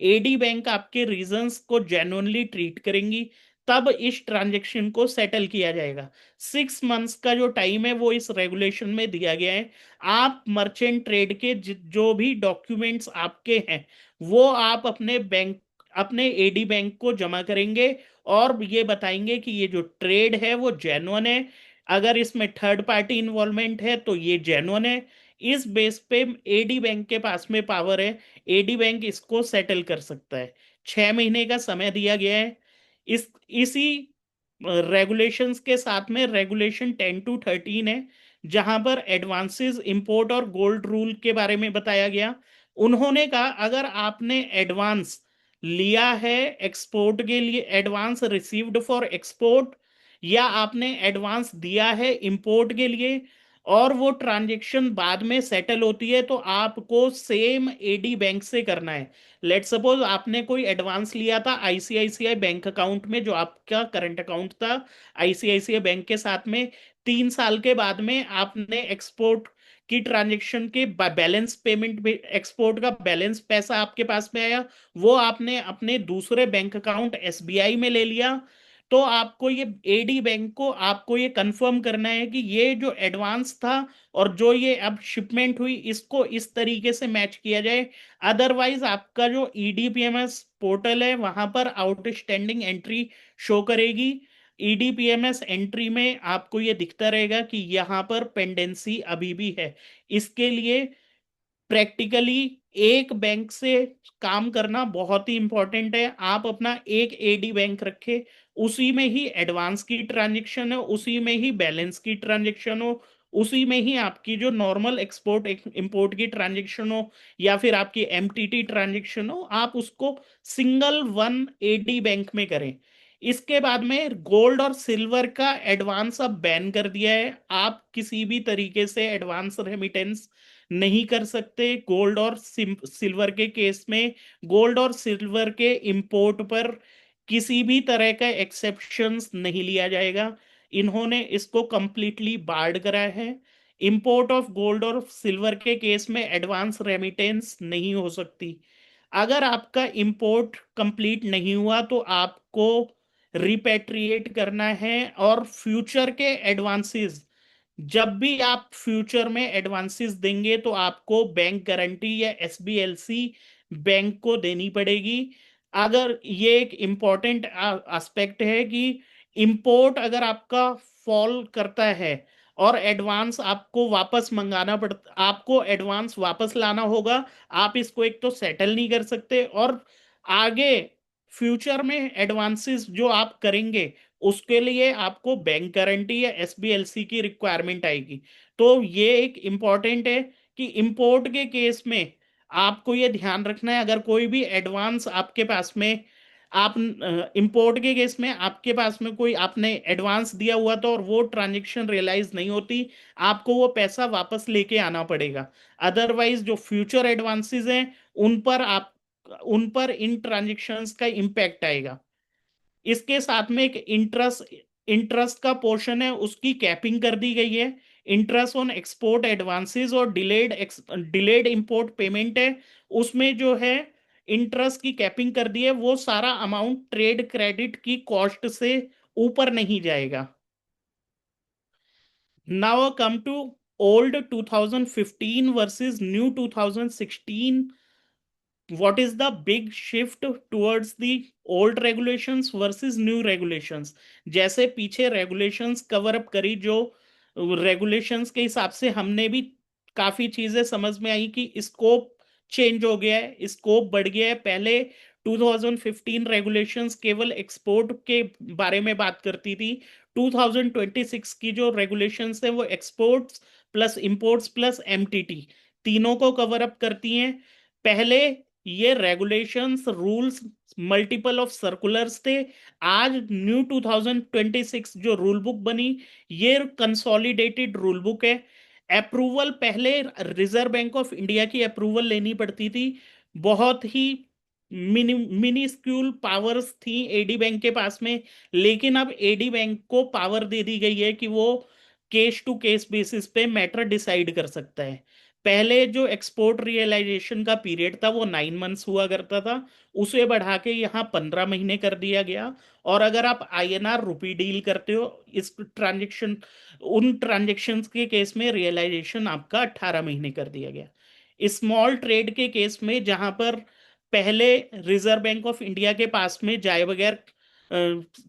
एडी बैंक आपके रीजंस को जेन्युइनली ट्रीट करेंगी, तब इस ट्रांजेक्शन को सेटल किया जाएगा। 6 मंथ्स का जो टाइम है वो इस रेगुलेशन में दिया गया है। आप मर्चेंट ट्रेड के जो भी डॉक्यूमेंट्स आपके हैं वो आप अपने बैंक, अपने एडी बैंक को जमा करेंगे और ये बताएंगे कि ये जो ट्रेड है वो जेन्युइन है। अगर इसमें थर्ड पार्टी इन्वॉल्वमेंट है तो ये जेन्युइन है। इस बेस पे एडी बैंक के पास में पावर है, एडी बैंक इसको सेटल कर सकता है। 6 महीने का समय दिया गया है। इसी रेगुलेशंस के साथ में रेगुलेशन 10 to 13 है, जहां पर एडवांसेस इंपोर्ट और गोल्ड रूल के बारे में बताया गया। उन्होंने कहा अगर आपने एडवांस लिया है एक्सपोर्ट के लिए, एडवांस रिसीव्ड फॉर एक्सपोर्ट, या आपने एडवांस दिया है इंपोर्ट के लिए और वो ट्रांजेक्शन बाद में सेटल होती है, तो आपको सेम एडी बैंक से करना है। लेट सपोज आपने कोई एडवांस लिया था आईसीआईसीआई बैंक अकाउंट में, जो आपका करंट अकाउंट था आईसीआईसीआई बैंक के साथ में, 3 साल के बाद में आपने एक्सपोर्ट की ट्रांजेक्शन के बैलेंस पेमेंट, एक्सपोर्ट का बैलेंस पैसा आपके पास में आया, वो आपने अपने दूसरे बैंक अकाउंट एसबीआई में ले लिया, तो आपको ये एडी बैंक को आपको ये कंफर्म करना है कि ये जो एडवांस था और जो ये अब शिपमेंट हुई इसको इस तरीके से मैच किया जाए। अदरवाइज आपका जो ईडीपीएमएस पोर्टल है वहां पर आउटस्टैंडिंग एंट्री शो करेगी। ईडीपीएमएस एंट्री में आपको ये दिखता रहेगा कि यहाँ पर पेंडेंसी अभी भी है। इसके लिए प्रैक्टिकली एक बैंक से काम करना बहुत ही इंपॉर्टेंट है। आप अपना एक एडी बैंक रखें, उसी में ही एडवांस की ट्रांजेक्शन हो, उसी में ही बैलेंस की ट्रांजेक्शन हो, उसी में ही आपकी जो नॉर्मल एक्सपोर्ट इंपोर्ट की ट्रांजेक्शन हो या फिर आपकी एमटीटी ट्रांजेक्शन हो, आप उसको सिंगल वन एडी बैंक में करें। इसके बाद में गोल्ड और सिल्वर का एडवांस अब बैन कर दिया है। आप किसी भी तरीके से एडवांस रेमिटेंस नहीं कर सकते गोल्ड और सिल्वर के केस में। गोल्ड और सिल्वर के इंपोर्ट पर किसी भी तरह का एक्सेप्शंस नहीं लिया जाएगा। इन्होंने इसको कंप्लीटली बार्ड करा है। इंपोर्ट ऑफ गोल्ड और सिल्वर के केस में एडवांस रेमिटेंस नहीं हो सकती। अगर आपका इंपोर्ट कंप्लीट नहीं हुआ तो आपको रिपेट्रिएट करना है, और फ्यूचर के एडवांसेस, जब भी आप फ्यूचर में एडवांसेस देंगे तो आपको बैंक गारंटी या एसबीएलसी बैंक को देनी पड़ेगी। अगर ये एक इम्पॉर्टेंट एस्पेक्ट है कि इंपोर्ट अगर आपका फॉल करता है और एडवांस आपको वापस मंगाना पड़ता, आपको एडवांस वापस लाना होगा, आप इसको एक तो सेटल नहीं कर सकते, और आगे फ्यूचर में एडवांसेस जो आप करेंगे उसके लिए आपको बैंक गारंटी या एसबीएलसी की रिक्वायरमेंट आएगी। तो ये एक इम्पॉर्टेंट है कि इंपोर्ट के केस में आपको ये ध्यान रखना है, अगर कोई भी एडवांस आपके पास में, आप इंपोर्ट के केस में आपके पास में कोई आपने एडवांस दिया हुआ था और वो ट्रांजेक्शन रियलाइज नहीं होती, आपको वो पैसा वापस लेके आना पड़ेगा। अदरवाइज जो फ्यूचर एडवांसेस हैं उन पर इन ट्रांजेक्शन्स का इम्पैक्ट आएगा। इसके साथ में एक इंटरेस्ट इंटरेस्ट का पोर्शन है, उसकी कैपिंग कर दी गई है। इंटरेस्ट ऑन एक्सपोर्ट एडवांसेस और डिलेड इंपोर्ट पेमेंट है, उसमें जो है इंटरेस्ट की कैपिंग कर दी है, वो सारा अमाउंट ट्रेड क्रेडिट की कॉस्ट से ऊपर नहीं जाएगा। Now come to old 2015 versus new 2016। what is the big shift towards the old regulations versus new regulations? जैसे पीछे regulations कवर अप करी, जो regulations के हिसाब से हमने भी काफी चीजें समझ में आई कि स्कोप चेंज हो गया है, स्कोप बढ़ गया है। पहले 2015 रेगुलेशंस केवल एक्सपोर्ट के बारे में बात करती थी। 2026 की जो रेगुलेशंस है वो exports plus imports plus MTT तीनों को कवर अप करती हैं। पहले ये regulations rules multiple of circulars थे। आज न्यू 2026 जो रूल बुक बनी, ये कंसोलिडेटेड रूल बुक है। अप्रूवल पहले रिजर्व बैंक ऑफ इंडिया की अप्रूवल लेनी पड़ती थी। बहुत ही मिनिस्क्यूल पावर्स थी एडी बैंक के पास में, लेकिन अब एडी बैंक को पावर दे दी गई है कि वो केस टू केस बेसिस पे मैटर डिसाइड कर सकता है। पहले जो एक्सपोर्ट रियलाइजेशन का पीरियड था वो 9 मंथ्स हुआ करता था, उसे बढ़ा के यहाँ 15 महीने कर दिया गया। और अगर आप आईएनआर रुपी डील करते हो, इस ट्रांजेक्शन उन ट्रांजेक्शन्स के केस में रियलाइजेशन आपका 18 महीने कर दिया गया। स्मॉल ट्रेड के केस में जहां पर पहले रिजर्व बैंक ऑफ इंडिया के पास में जाए बगैर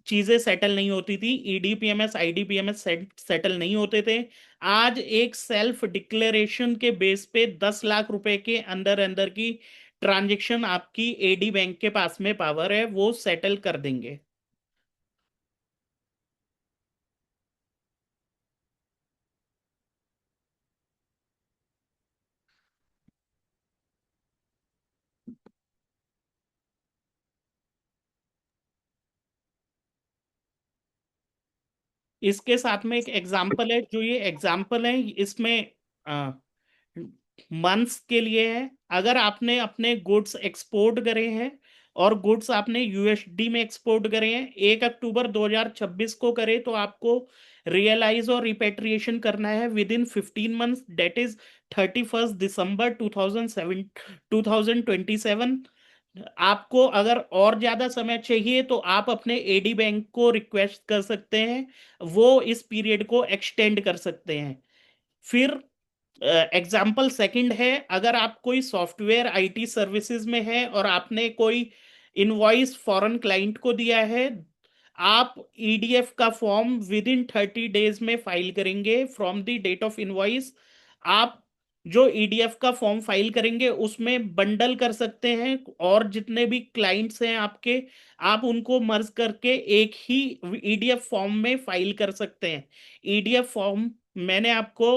चीजें सेटल नहीं होती थी, ईडीपीएमएस आईडीपीएमएस सेटल नहीं होते थे, आज एक सेल्फ डिक्लेरेशन के बेस पे 10 लाख रुपए के अंदर अंदर की ट्रांजेक्शन आपकी एडी बैंक के पास में पावर है, वो सेटल कर देंगे। इसके साथ में एक एग्जाम्पल है, जो ये एग्जाम्पल है इसमें मंथ्स के लिए है। अगर आपने अपने गुड्स एक्सपोर्ट करे हैं और गुड्स आपने यूएसडी में एक्सपोर्ट करे हैं, 1 अक्टूबर 2026 को करे, तो आपको रियलाइज और रिपेट्रिएशन करना है within 15 months, date is 31 दिसंबर 2027। आपको अगर और ज्यादा समय चाहिए तो आप अपने एडी बैंक को रिक्वेस्ट कर सकते हैं, वो इस पीरियड को एक्सटेंड कर सकते हैं। फिर एग्जाम्पल सेकंड है, अगर आप कोई सॉफ्टवेयर आईटी सर्विसेज में है और आपने कोई इनवॉइस फॉरेन क्लाइंट को दिया है, आप ईडीएफ का फॉर्म विद इन 30 डेज में फाइल करेंगे from the date of invoice. आप जो ईडीएफ का फॉर्म फाइल करेंगे उसमें बंडल कर सकते हैं, और जितने भी क्लाइंट्स हैं आपके, आप उनको मर्ज करके एक ही ईडीएफ फॉर्म में फाइल कर सकते हैं। ईडीएफ फॉर्म मैंने आपको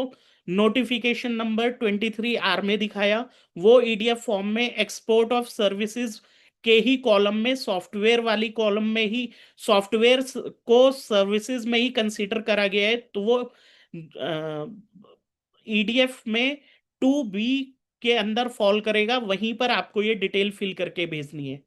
नोटिफिकेशन नंबर 23 आर में दिखाया। वो ईडीएफ फॉर्म में एक्सपोर्ट ऑफ सर्विसेज के ही कॉलम में, सॉफ्टवेयर वाली कॉलम में ही, सॉफ्टवेयर को सर्विसेज में ही कंसीडर करा गया है, तो वो ईडीएफ में 2B के अंदर फॉल करेगा। वहीं पर आपको ये डिटेल फिल करके भेजनी है।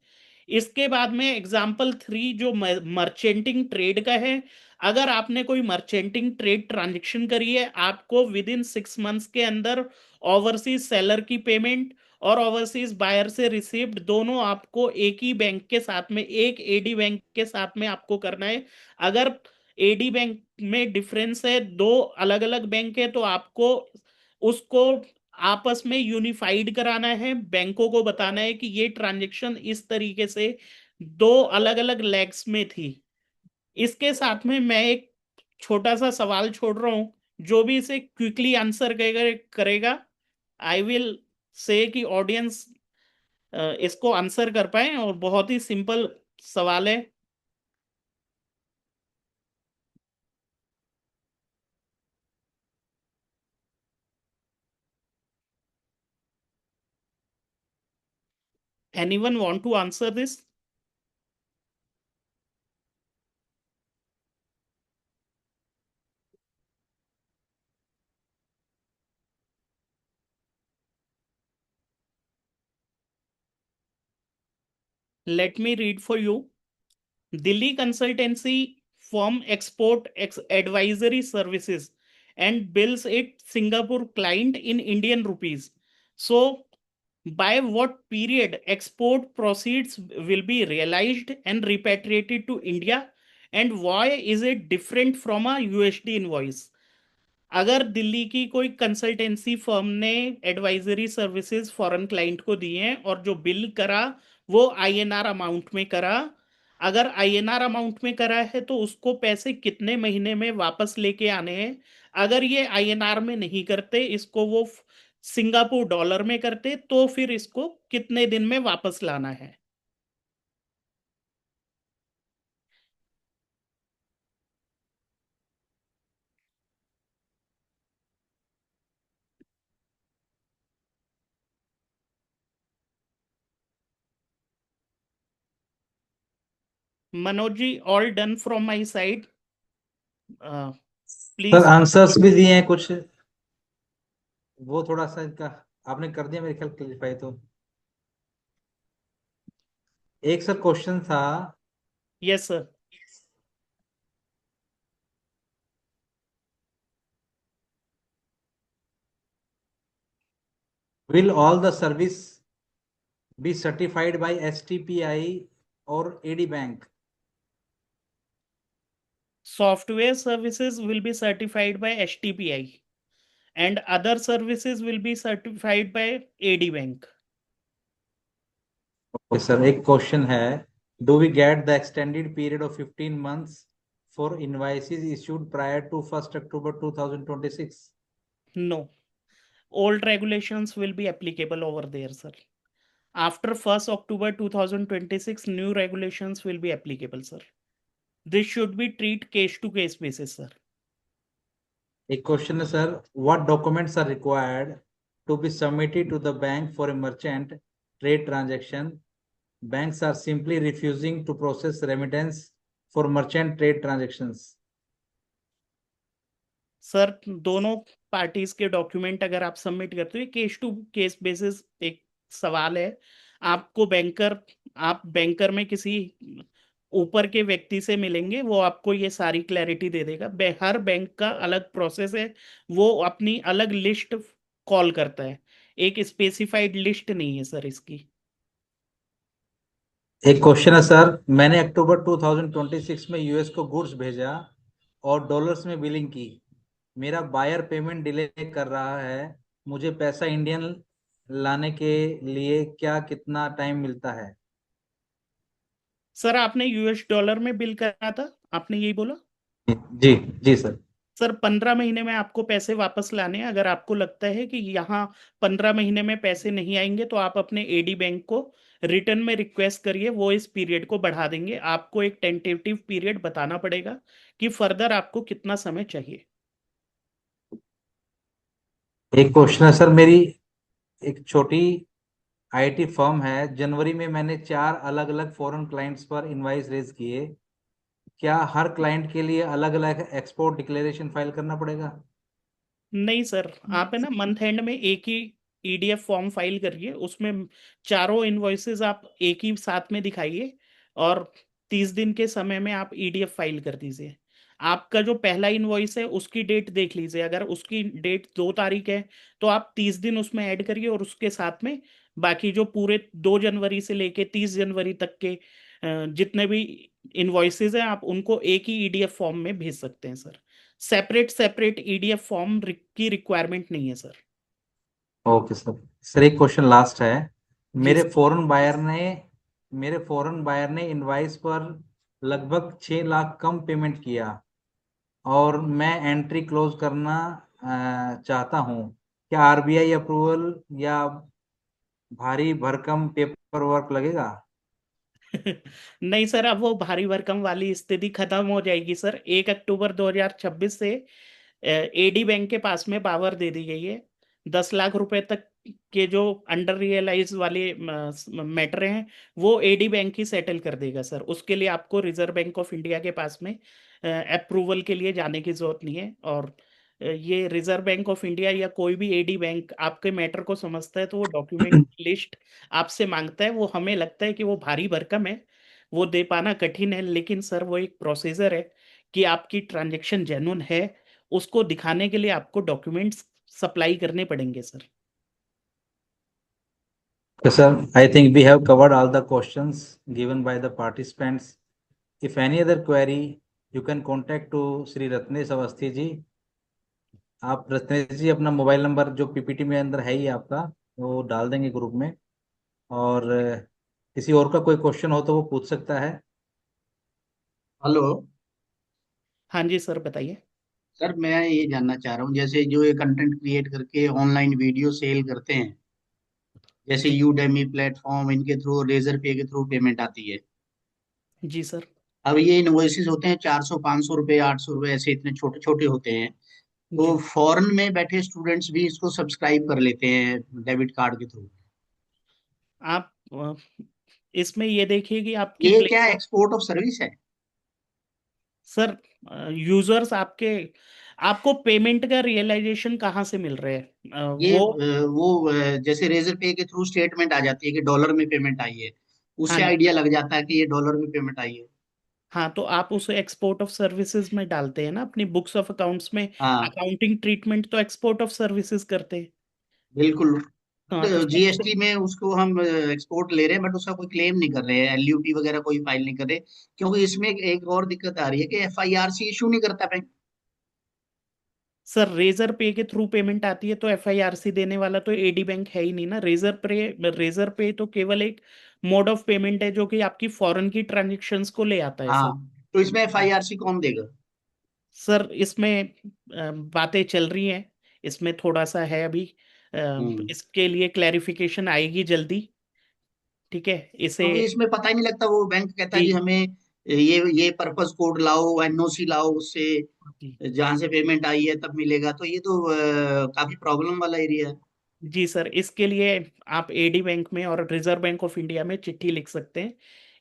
इसके बाद में एग्जाम्पल 3 जो मर्चेंटिंग ट्रेड का है, अगर आपने कोई मर्चेंटिंग ट्रेड ट्रांजेक्शन करी है, आपको विद इन 6 मंथ्स के अंदर ओवरसीज सेलर की पेमेंट और ओवरसीज बायर से रिसीव्ड दोनों आपको एक ही बैंक के साथ में, एक एडी बैंक के साथ में आपको करना है। अगर एडी बैंक में डिफरेंस है, दो अलग अलग बैंक है, तो आपको उसको आपस में यूनिफाइड कराना है। बैंकों को बताना है कि ये ट्रांजेक्शन इस तरीके से दो अलग अलग लेग्स में थी। इसके साथ में मैं एक छोटा सा सवाल छोड़ रहा हूं, जो भी इसे क्विकली आंसर करेगा, आई विल से कि ऑडियंस इसको आंसर कर पाए, और बहुत ही सिंपल सवाल है। Anyone want to answer this? Let me read for you. Delhi consultancy firm export advisory services and bills its Singapore client in Indian rupees. So, by what period export proceeds will be realized and repatriated to India, and why is it different from a USD invoice? अगर दिल्ली की कोई consultancy firm ने advisory services foreign client को दी हैं और जो bill करा वो आईएनआर अमाउंट में करा, अगर आईएनआर अमाउंट में करा है तो उसको पैसे कितने महीने में वापस लेके आने हैं? अगर ये आईएनआर में नहीं करते, इसको वो सिंगापुर डॉलर में करते, तो फिर इसको कितने दिन में वापस लाना है? Manoj ji, all done from my side, sir please. Answers भी दिए हैं कुछ, वो थोड़ा सा इनका आपने कर दिया मेरे ख्याल क्लियरिफाई। तो एक सर क्वेश्चन था, yes sir. will all the service be certified by STPI or AD Bank? Software services will be certified by HTPI and other services will be certified by AD Bank. Okay, sir. एक question है, do we get the extended period of 15 months for invoices issued prior to 1st October 2026? No, old regulations will be applicable over there, sir. After 1st October 2026, new regulations will be applicable, sir. This should be treat case to case basis, sir. एक question है sir, what documents are required to be submitted to the bank for a merchant trade transaction? Banks are simply refusing to process remittance for merchant trade transactions. Sir दोनों parties के document अगर आप submit करते हो, case to case basis एक सवाल है। आप बैंकर में किसी ऊपर के व्यक्ति से मिलेंगे, वो आपको ये सारी क्लैरिटी दे देगा। हर बैंक का अलग प्रोसेस है, वो अपनी अलग लिस्ट कॉल करता है, एक स्पेसिफाइड लिस्ट नहीं है सर इसकी। एक क्वेश्चन है सर, मैंने अक्टूबर 2026 में यूएस को गुड्स भेजा और डॉलर्स में बिलिंग की। मेरा बायर पेमेंट डिले कर रहा है, मुझे पैसा इंडियन लाने के लिए क्या कितना टाइम मिलता है? सर आपने यूएस डॉलर में बिल करा था, आपने यही बोला। जी जी सर। सर 15 महीने में आपको पैसे वापस लाने हैं। अगर आपको लगता है कि यहाँ 15 महीने में पैसे नहीं आएंगे तो आप अपने एडी बैंक को रिटर्न में रिक्वेस्ट करिए, वो इस पीरियड को बढ़ा देंगे। आपको एक टेंटेटिव पीरियड बताना पड़ेगा कि फर्दर आपको कितना समय चाहिए। एक क्वेश्चन है सर, मेरी एक छोटी आईटी फर्म है, जनवरी में मैंने 4 अलग अलग फॉरेन क्लाइंट्स पर इनवाइस रेज किए। क्या हर क्लाइंट के लिए अलग अलग एक्सपोर्ट डिक्लेरेशन फाइल करना पड़ेगा? नहीं सर, आप है ना मंथ एंड में एक ही ईडीएफ फॉर्म फाइल करिए, उसमें चारों इनवॉइसेस आप एक ही साथ में दिखाइए और 30 दिन के समय में आप ईडीएफ फाइल कर दीजिए। आपका जो पहला इनवॉइस है उसकी डेट देख लीजिए, अगर उसकी डेट 2 तारीख है तो आप 30 दिन उसमें ऐड करिए और उसके साथ में बाकी जो पूरे 2 जनवरी से लेके 30 जनवरी तक के जितने भी इनवॉइसेस हैं आप उनको एक ही ईडीएफ फॉर्म में भेज सकते हैं sir. Separate separate EDF form की रिक्वायरमेंट नहीं है सर। Okay sir. सर एक क्वेश्चन लास्ट है, जी मेरे सर। फॉरेन बायर ने मेरे फॉरेन बायर ने इनवाइस पर लगभग 6 लाख कम पेमेंट किया और मैं एंट्री क्लोज करना चाहता हूँ। क्या आरबीआई अप्रूवल या भारी भरकम पेपर वर्क लगेगा? नहीं सर, अब वो भारी भरकम वाली स्थिति खत्म हो जाएगी सर। 1 अक्टूबर 2026 से एडी बैंक के पास में पावर दे दी गई है। 10 लाख रुपए तक के जो अंडर रियलाइज वाले मैटर हैं वो एडी बैंक ही सेटल कर देगा सर। उसके लिए आपको रिजर्व बैंक ऑफ इंडिया के पास में अप्रूवल के लिए जाने की जरूरत नहीं है। और ये रिजर्व बैंक ऑफ इंडिया या कोई भी एडी बैंक आपके मैटर को समझता है तो वो डॉक्यूमेंट लिस्ट आपसे मांगता है। वो हमें लगता है कि वो भारी भरकम है, वो दे पाना कठिन है, लेकिन सर वो एक प्रोसीजर है कि आपकी ट्रांजैक्शन जेन्युइन है, उसको दिखाने के लिए आपको डॉक्यूमेंट्स सप्लाई करने पड़ेंगे sir. Okay, sir. I think we have covered all the questions given by the participants. If any other query, you can contact to Sri Ratnesh Awasthi जी। आप रत्नेश जी अपना मोबाइल नंबर जो पीपीटी में अंदर है ही आपका, वो डाल देंगे ग्रुप में। और किसी और का कोई क्वेश्चन हो तो वो पूछ सकता है। हेलो हाँ जी सर, बताइए। सर, मैं ये जानना चाह रहा हूँ, जैसे जो ये कंटेंट क्रिएट करके ऑनलाइन वीडियो सेल करते हैं, जैसे जी यूडेमी प्लेटफॉर्म, इनके थ्रू रेजर पे के थ्रू पेमेंट आती है। जी सर। अब ये इनवॉइसेस होते हैं 400 500 रुपए 800 रुपए, ऐसे इतने छोटे छोटे होते हैं। तो जी फॉरेन में बैठे स्टूडेंट्स भी इसको सब्सक्राइब कर लेते हैं डेबिट कार्ड के थ्रू। आप इसमें ये देखिए कि आपकी ये प्ले क्या एक्सपोर्ट ऑफ सर्विस है? सर यूजर्स आपको पेमेंट का रियलाइजेशन कहाँ से मिल रहा है? ये वो वो जैसे रेजर पे के थ्रू स्टेटमेंट आ जाती है कि डॉलर में पेमेंट आई है, हाँ उससे ना, आइडिया लग जाता है कि ये डॉलर में पेमेंट आई है। हाँ, तो आप उसे एक्सपोर्ट ऑफ सर्विसेज में डालते हैं ना, अपनी बुक्स ऑफ अकाउंट्स में। हाँ अकाउंटिंग ट्रीटमेंट तो एक्सपोर्ट ऑफ सर्विसेज करते हैं। बिल्कुल। हाँ, तो सर जीएसटी में उसको हम एक्सपोर्ट ले रहे हैं, बट उसका कोई क्लेम नहीं कर रहे हैं, एलयूटी वगैरह कोई फाइल नहीं कर रहे, क्योंकि इसमें एक और दिक्कत आ रही है कि एफआईआरसी इशू नहीं करता बैंक। सर रेजर पे के थ्रू पेमेंट आती है तो एफआईआरसी देने वाला तो एडी बैंक है ही नहीं ना। रेजर पे तो केवल एक मोड ऑफ पेमेंट है जो कि आपकी फॉरेन की ट्रांजेक्शंस को ले आता है हाँ, सर। तो इसमें एफआईआरसी कौन देगा? सर इसमें बातें चल रही हैं, इसमें थोड़ा सा है अभी। हम्म। इसके लिए क्लैरिफिकेशन आएगी जल्दी। ठीक है, इसे। क्योंकि इसमें पता ही नहीं लगता, वो बैंक कहता है जी जी हमें ये पर्पस कोड लाओ, एनओसी लाओ, उससे जी जहां से पेमेंट आई है तब मिलेगा, तो ये तो काफी प्रॉब्लम वाला एरिया है। जी सर, इसके लिए आप एडी बैंक में और रिजर्व बैंक ऑफ इंडिया में चिट्ठी लिख सकते हैं,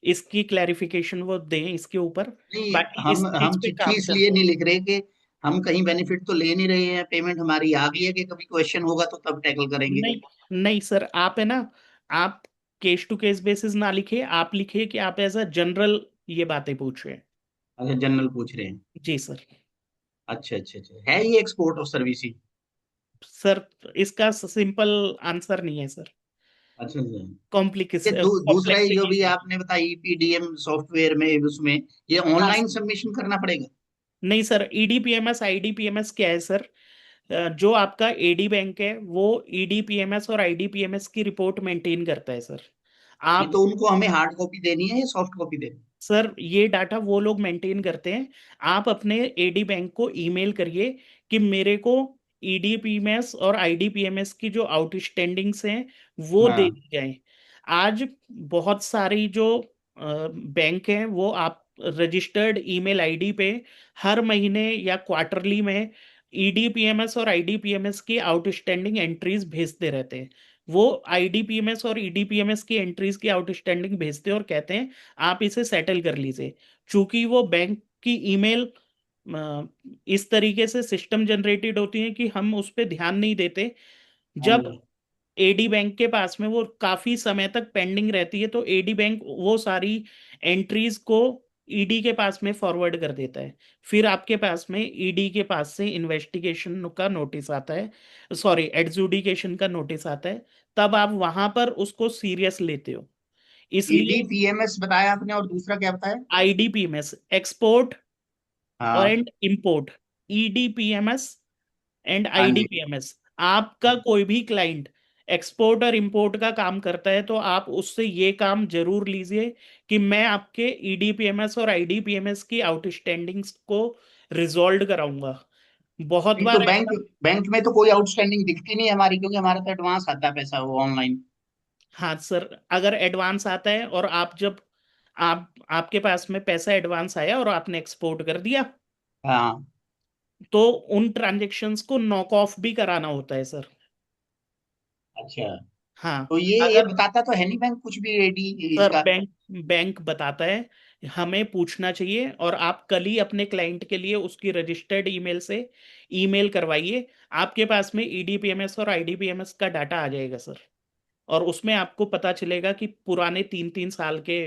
इसकी क्लैरिफिकेशन वो दें इसके ऊपर। नहीं, बाकी इस हम चीज पे चिट्ठी काम चल इसलिए रहा नहीं लिख रहे कि हम कहीं बेनिफिट तो ले नहीं रहे हैं, पेमेंट हमारी आ गई है, कि कभी क्वेश्चन होगा तो तब टैकल है। करेंगे। नहीं नहीं सर, आप है ना, आप केस टू केस बेसिस ना लिखिए, आप लिखिए कि आप एज अ जनरल ये बातें पूछ रहे हैं। अच्छा, जनरल पूछ रहे हैं। जी सर। अच्छा अच्छा अच्छा, है ये export of service he? Sir इसका सिंपल आंसर नहीं है सर, अच्छा अच्छा। ये दूसरा ये जो कॉम्प्लेक्सिटी भी है। आपने बताया ईपीडीएम सॉफ्टवेयर में, उसमें ये हाँ ऑनलाइन सबमिशन करना पड़ेगा? नहीं सर, ईडीपीएमएस आईडीपीएमएस क्या है सर? जो आपका एडी बैंक है वो ईडीपीएमएस और आईडीपीएमएस की रिपोर्ट मेंटेन करता है सर। ये आप तो उनको हमें हार्ड कॉपी देनी है या सॉफ्ट कॉपी देनी सर ये डाटा वो लोग मेंटेन करते हैं। आप अपने एडी बैंक को ईमेल करिए कि मेरे को ईडीपीएमएस और आईडीपीएमएस की जो आउटस्टैंडिंग्स हैं वो है? दे हाँ। दी जाए। आज बहुत सारी जो बैंक हैं वो आप रजिस्टर्ड ईमेल आईडी पे हर महीने या क्वार्टरली में ईडीपीएमएस और आईडीपीएमएस की आउटस्टैंडिंग एंट्रीज भेजते रहते हैं। वो आईडीपीएमएस और ईडीपीएमएस की एंट्रीज की आउटस्टैंडिंग भेजते हैं और कहते हैं आप इसे सेटल कर लीजिए। चूंकि वो बैंक की ईमेल इस तरीके से सिस्टम जनरेटेड होती है कि हम उस पर ध्यान नहीं देते। हाँ जब जी। एडी बैंक के पास में वो काफी समय तक पेंडिंग रहती है तो एडी बैंक वो सारी एंट्रीज को ईडी के पास में फॉरवर्ड कर देता है। फिर आपके पास में ईडी के पास से इन्वेस्टिगेशन का नोटिस आता है, सॉरी एडजुडिकेशन का नोटिस आता है। तब आप वहां पर उसको सीरियस लेते हो, इसलिए ईडीपीएमएस बताया आपने, और दूसरा क्या बताया? आईडीपीएमएस एक्सपोर्ट और हाँ। एंड इंपोर्ट, ईडीपीएमएस एंड हाँ जी। आईडीपीएमएस। आपका कोई भी क्लाइंट एक्सपोर्ट और इंपोर्ट का काम करता है तो आप उससे ये काम जरूर लीजिए कि मैं आपके ईडीपीएमएस और आईडीपीएमएस की आउटस्टैंडिंग्स को रिजॉल्व कराऊंगा। बहुत नहीं तो बार बैंक ऐसा। बैंक में तो कोई आउटस्टैंडिंग दिखती नहीं है हमारी, क्योंकि हमारा तो एडवांस आता है पैसा वो ऑनलाइन। हाँ सर, अगर एडवांस आता है और आप जब आपके पास में पैसा एडवांस आया और आपने एक्सपोर्ट कर दिया हाँ। तो उन ट्रांजेक्शन्स को नॉक ऑफ भी कराना होता है सर। अच्छा, हाँ, तो ये अगर बताता तो है नहीं बैंक कुछ भी एडी सर इसका? बैंक बताता है, हमें पूछना चाहिए। और आप कल ही अपने क्लाइंट के लिए उसकी रजिस्टर्ड ईमेल से ईमेल करवाइए, आपके पास में ईडीपीएमएस और आईडीपीएमएस का डाटा आ जाएगा सर। और उसमें आपको पता चलेगा कि पुराने 3-3 साल के,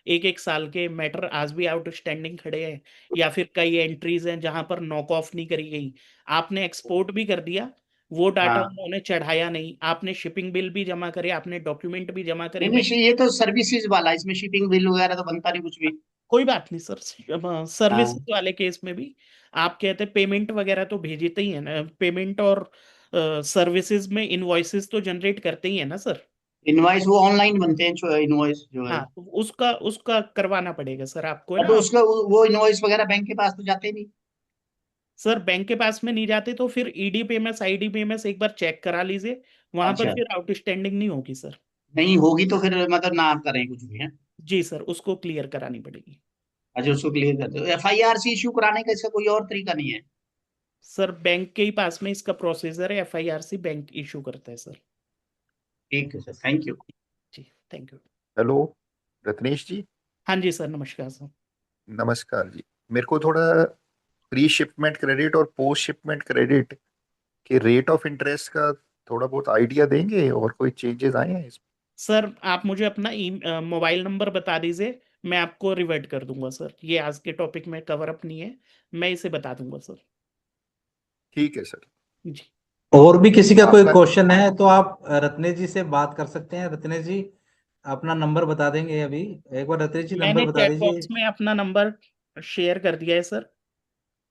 1-1 साल के मैटर आज भी आउटस्टैंडिंग खड़े हैं, या फिर कई एंट्रीज हैं जहां पर नॉक ऑफ नहीं करी गई। आपने एक्सपोर्ट भी कर दिया, वो डाटा हाँ। उन्होंने चढ़ाया नहीं, आपने शिपिंग बिल भी जमा करे, आपने डॉक्यूमेंट भी जमा करे नहीं बैंक। नहीं, ये तो सर्विसेज वाला, इसमें शिपिंग बिल वगैरह तो बनता नहीं कुछ भी। कोई बात नहीं सर, हाँ। सर्विसेज वाले केस में भी आप कहते हैं पेमेंट वगैरह तो भेजते ही है ना, पेमेंट और सर्विसेज में इनवॉइसेस तो जनरेट करते ही है ना सर। इनवॉइस वो ऑनलाइन बनते हैं, इनवॉइस जो है। हाँ, तो उसका उसका करवाना पड़ेगा सर आपको, है अब ना। उसका वो इनवॉइस वगैरह बैंक के पास तो जाते नहीं। सर बैंक के पास में नहीं जाते तो फिर ईडीपीएमएस आईडीपीएमएस एक बार चेक करा लीजिए, वहां पर अच्छा, फिर आउटस्टैंडिंग नहीं होगी सर। नहीं होगी तो फिर मतलब ना आप करें कुछ भी है? जी सर, उसको क्लियर करानी पड़ेगी। अच्छा, उसको क्लियर कर दो। एफआईआरसी इशू कराने का इसका कोई और तरीका नहीं है? सर बैंक के ही पास में इसका प्रोसीजर है, एफआईआरसी बैंक इशू करता है सर। ठीक है सर, थैंक यू। जी, thank you. Hello. Ratnesh ji, हाँ जी सर, नमस्कार सर। नमस्कार जी। मेरे को थोड़ा प्री शिपमेंट क्रेडिट और पोस्ट शिपमेंट क्रेडिट के रेट ऑफ इंटरेस्ट का थोड़ा बहुत आइडिया देंगे, और कोई चेंजेस आए हैं इसमें? सर आप मुझे अपना मोबाइल नंबर बता दीजिए, मैं आपको रिवर्ट कर दूंगा सर। ये आज के टॉपिक में कवर अप नहीं है, मैं इसे बता दूंगा सर। ठीक है सर। जी। और भी किसी का कोई आपका क्वेश्चन है तो आप रत्नेश जी से बात कर सकते हैं। रत्नेश जी अपना नंबर बता देंगे अभी। एक बार रत्नेश जी नंबर मैंने बता चैट दीजिए। बॉक्स में अपना नंबर शेयर कर दिया है सर।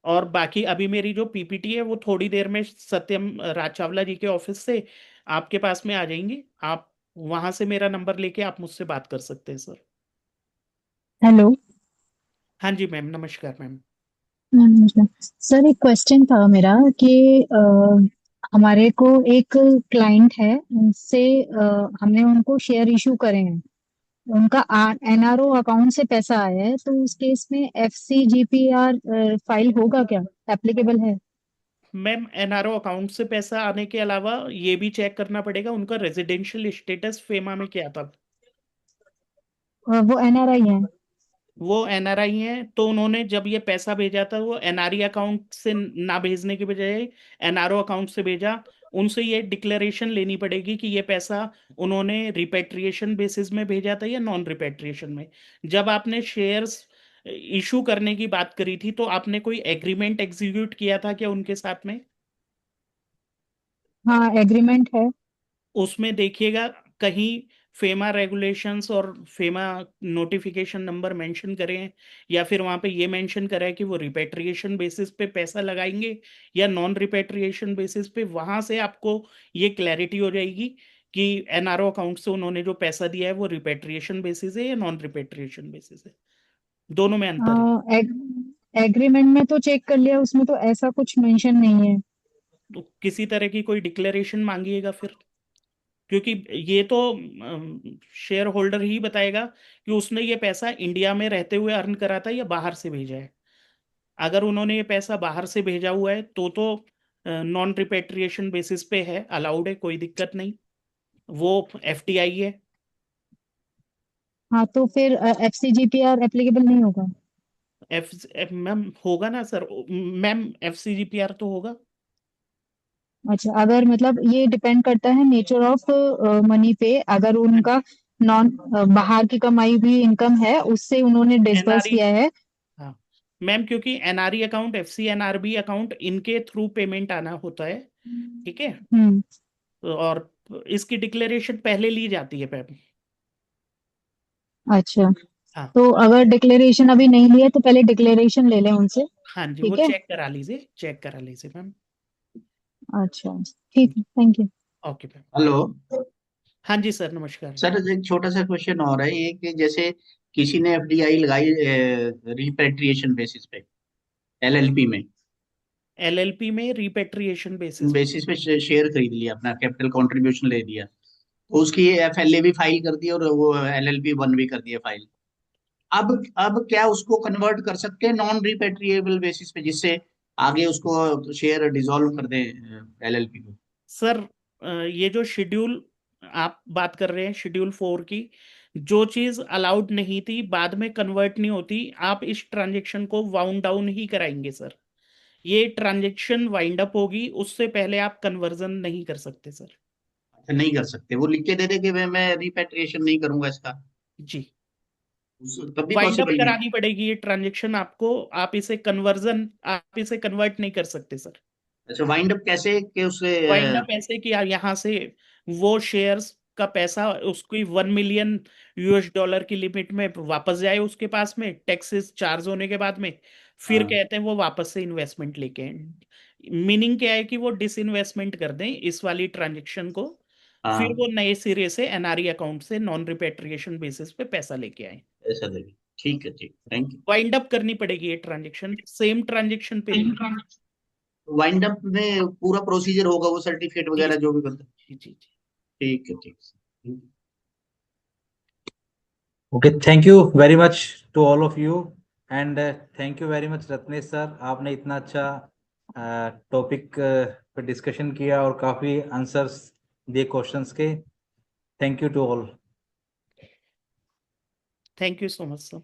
और बाकी अभी मेरी जो पीपीटी है वो थोड़ी देर में सत्यम राज चावला जी के ऑफिस से आपके पास में आ जाएंगी। आप वहां से मेरा नंबर लेके आप मुझसे बात कर सकते हैं सर। हेलो। हाँ जी मैम, नमस्कार मैम। नमस्कार सर, एक क्वेश्चन था मेरा कि हमारे को एक क्लाइंट है, उनसे हमने उनको शेयर इशू करे हैं। उनका एनआरओ अकाउंट से पैसा आया है, तो उस केस में एफसीजीपीआर फाइल होगा क्या, एप्लीकेबल है? मैम एनआरओ अकाउंट से पैसा आने के अलावा ये भी चेक करना पड़ेगा उनका रेजिडेंशियल स्टेटस फेमा में क्या था। वो एनआरआई है। वो एनआरआई हैं, तो उन्होंने जब ये पैसा भेजा था वो एनआरई अकाउंट से ना भेजने के बजाय एनआरओ अकाउंट से भेजा। उनसे ये डिक्लेरेशन लेनी पड़ेगी कि ये पैसा उन्होंने रिपेट्रिएशन बेसिस में भेजा था या नॉन रिपेट्रिएशन में। जब आपने शेयर्स इशू करने की बात करी थी तो आपने कोई एग्रीमेंट एग्जीक्यूट किया था क्या उनके साथ में? हाँ, एग्रीमेंट है। उसमें देखिएगा कहीं फेमा रेगुलेशंस और फेमा नोटिफिकेशन नंबर मेंशन करें, या फिर वहां पे ये मेंशन करें कि वो रिपेट्रिएशन बेसिस पे पैसा लगाएंगे या नॉन रिपेट्रिएशन बेसिस पे। वहां से आपको ये क्लैरिटी हो जाएगी कि एनआरओ अकाउंट से उन्होंने जो पैसा दिया है वो रिपेट्रिएशन बेसिस है या नॉन रिपेट्रिएशन बेसिस है। दोनों में अंतर है। एग्रीमेंट में तो चेक कर लिया, उसमें तो ऐसा कुछ मेंशन नहीं है। तो किसी तरह की कोई डिक्लेरेशन मांगिएगा फिर, क्योंकि ये तो शेयर होल्डर ही बताएगा कि उसने ये पैसा इंडिया में रहते हुए अर्न करा था या बाहर से भेजा है। अगर उन्होंने ये पैसा बाहर से भेजा हुआ है तो नॉन रिपेट्रिएशन बेसिस पे है, अलाउड है, कोई दिक्कत नहीं। वो एफडीआई है। हाँ, तो फिर एफसीजीपीआर एप्लीकेबल नहीं होगा? मैम होगा ना सर, मैम एफसीजीपीआर तो होगा। अच्छा, अगर मतलब ये डिपेंड करता है नेचर ऑफ मनी पे, अगर हाँ उनका नॉन बाहर की कमाई भी इनकम है, उससे उन्होंने डिसबर्स एनआरई। किया है। हाँ मैम, क्योंकि NRE account, FC NRB account, इनके थ्रू पेमेंट आना होता है। ठीक है। हम्म। और इसकी डिक्लेरेशन पहले ली जाती है मैम। अच्छा, हाँ। तो अगर डिक्लेरेशन अभी नहीं लिया तो पहले डिक्लेरेशन ले लें उनसे। हाँ जी, वो ठीक है। चेक करा लीजिए, चेक करा लीजिए मैम। अच्छा, ठीक है, thank you. Okay ma'am. Hello हाँ जी सर, नमस्कार जी। सर, एक छोटा सा क्वेश्चन और है ये कि जैसे किसी ने एफडीआई लगाई रिपेट्रिएशन बेसिस पे, एलएलपी में, एलएलपी में रिपेट्रिएशन बेसिस पे। बेसिस पे शेयर खरीद लिया, अपना कैपिटल कंट्रीब्यूशन ले दिया, तो उसकी एफएलए भी फाइल कर दी और वो एलएलपी वन भी कर दिया फाइल। अब क्या उसको कन्वर्ट कर सकते हैं नॉन रिपेट्रिएबल बेसिस पे, जिससे आगे उसको शेयर डिसॉल्व कर दे एलएलपी को? सर ये जो शेड्यूल आप बात कर रहे हैं, शेड्यूल 4 की, जो चीज अलाउड नहीं थी बाद में कन्वर्ट नहीं होती, आप इस ट्रांजेक्शन को वाउंड डाउन ही कराएंगे सर। ये ट्रांजेक्शन वाइंड अप होगी, उससे पहले आप कन्वर्जन नहीं कर सकते सर। अच्छा, नहीं कर सकते? वो लिख के दे दे कि मैं रिपेट्रिएशन नहीं करूंगा इसका, जी। तब भी वाइंड अप पॉसिबल नहीं? करानी पड़ेगी ये ट्रांजेक्शन आपको। आप इसे कन्वर्ट नहीं कर सकते सर। अच्छा, वाइंड अप कैसे कि उससे वाइंड अप ऐसे कि यहाँ से वो शेयर्स का पैसा उसकी 1 मिलियन यूएस डॉलर की लिमिट में वापस जाए उसके पास में, टैक्सेस चार्ज होने के बाद में। फिर हाँ कहते हैं वो वापस से इन्वेस्टमेंट लेके आए। मीनिंग क्या है कि वो डिसइन्वेस्टमेंट कर दें इस वाली ट्रांजेक्शन को। फिर हाँ, वो नए सिरे से एनआरई अकाउंट से नॉन रिपेट्रिएशन बेसिस पे पैसा लेके आए। ऐसा देगी। ठीक है, ठीक, थैंक वाइंड अप करनी पड़ेगी ये ट्रांजेक्शन, सेम ट्रांजेक्शन पे नहीं। यू। वाइंड अप में पूरा प्रोसीजर होगा, वो सर्टिफिकेट जी वगैरह जो भी करता है? जी जी जी। ठीक है, ठीक है। Okay, thank you very much to all of you. And thank you very much Ratnesh sir, आपने इतना अच्छा टॉपिक पे डिस्कशन किया और काफ़ी आंसर्स दिए क्वेश्चंस के। Thank you to all. Thank you so much, sir.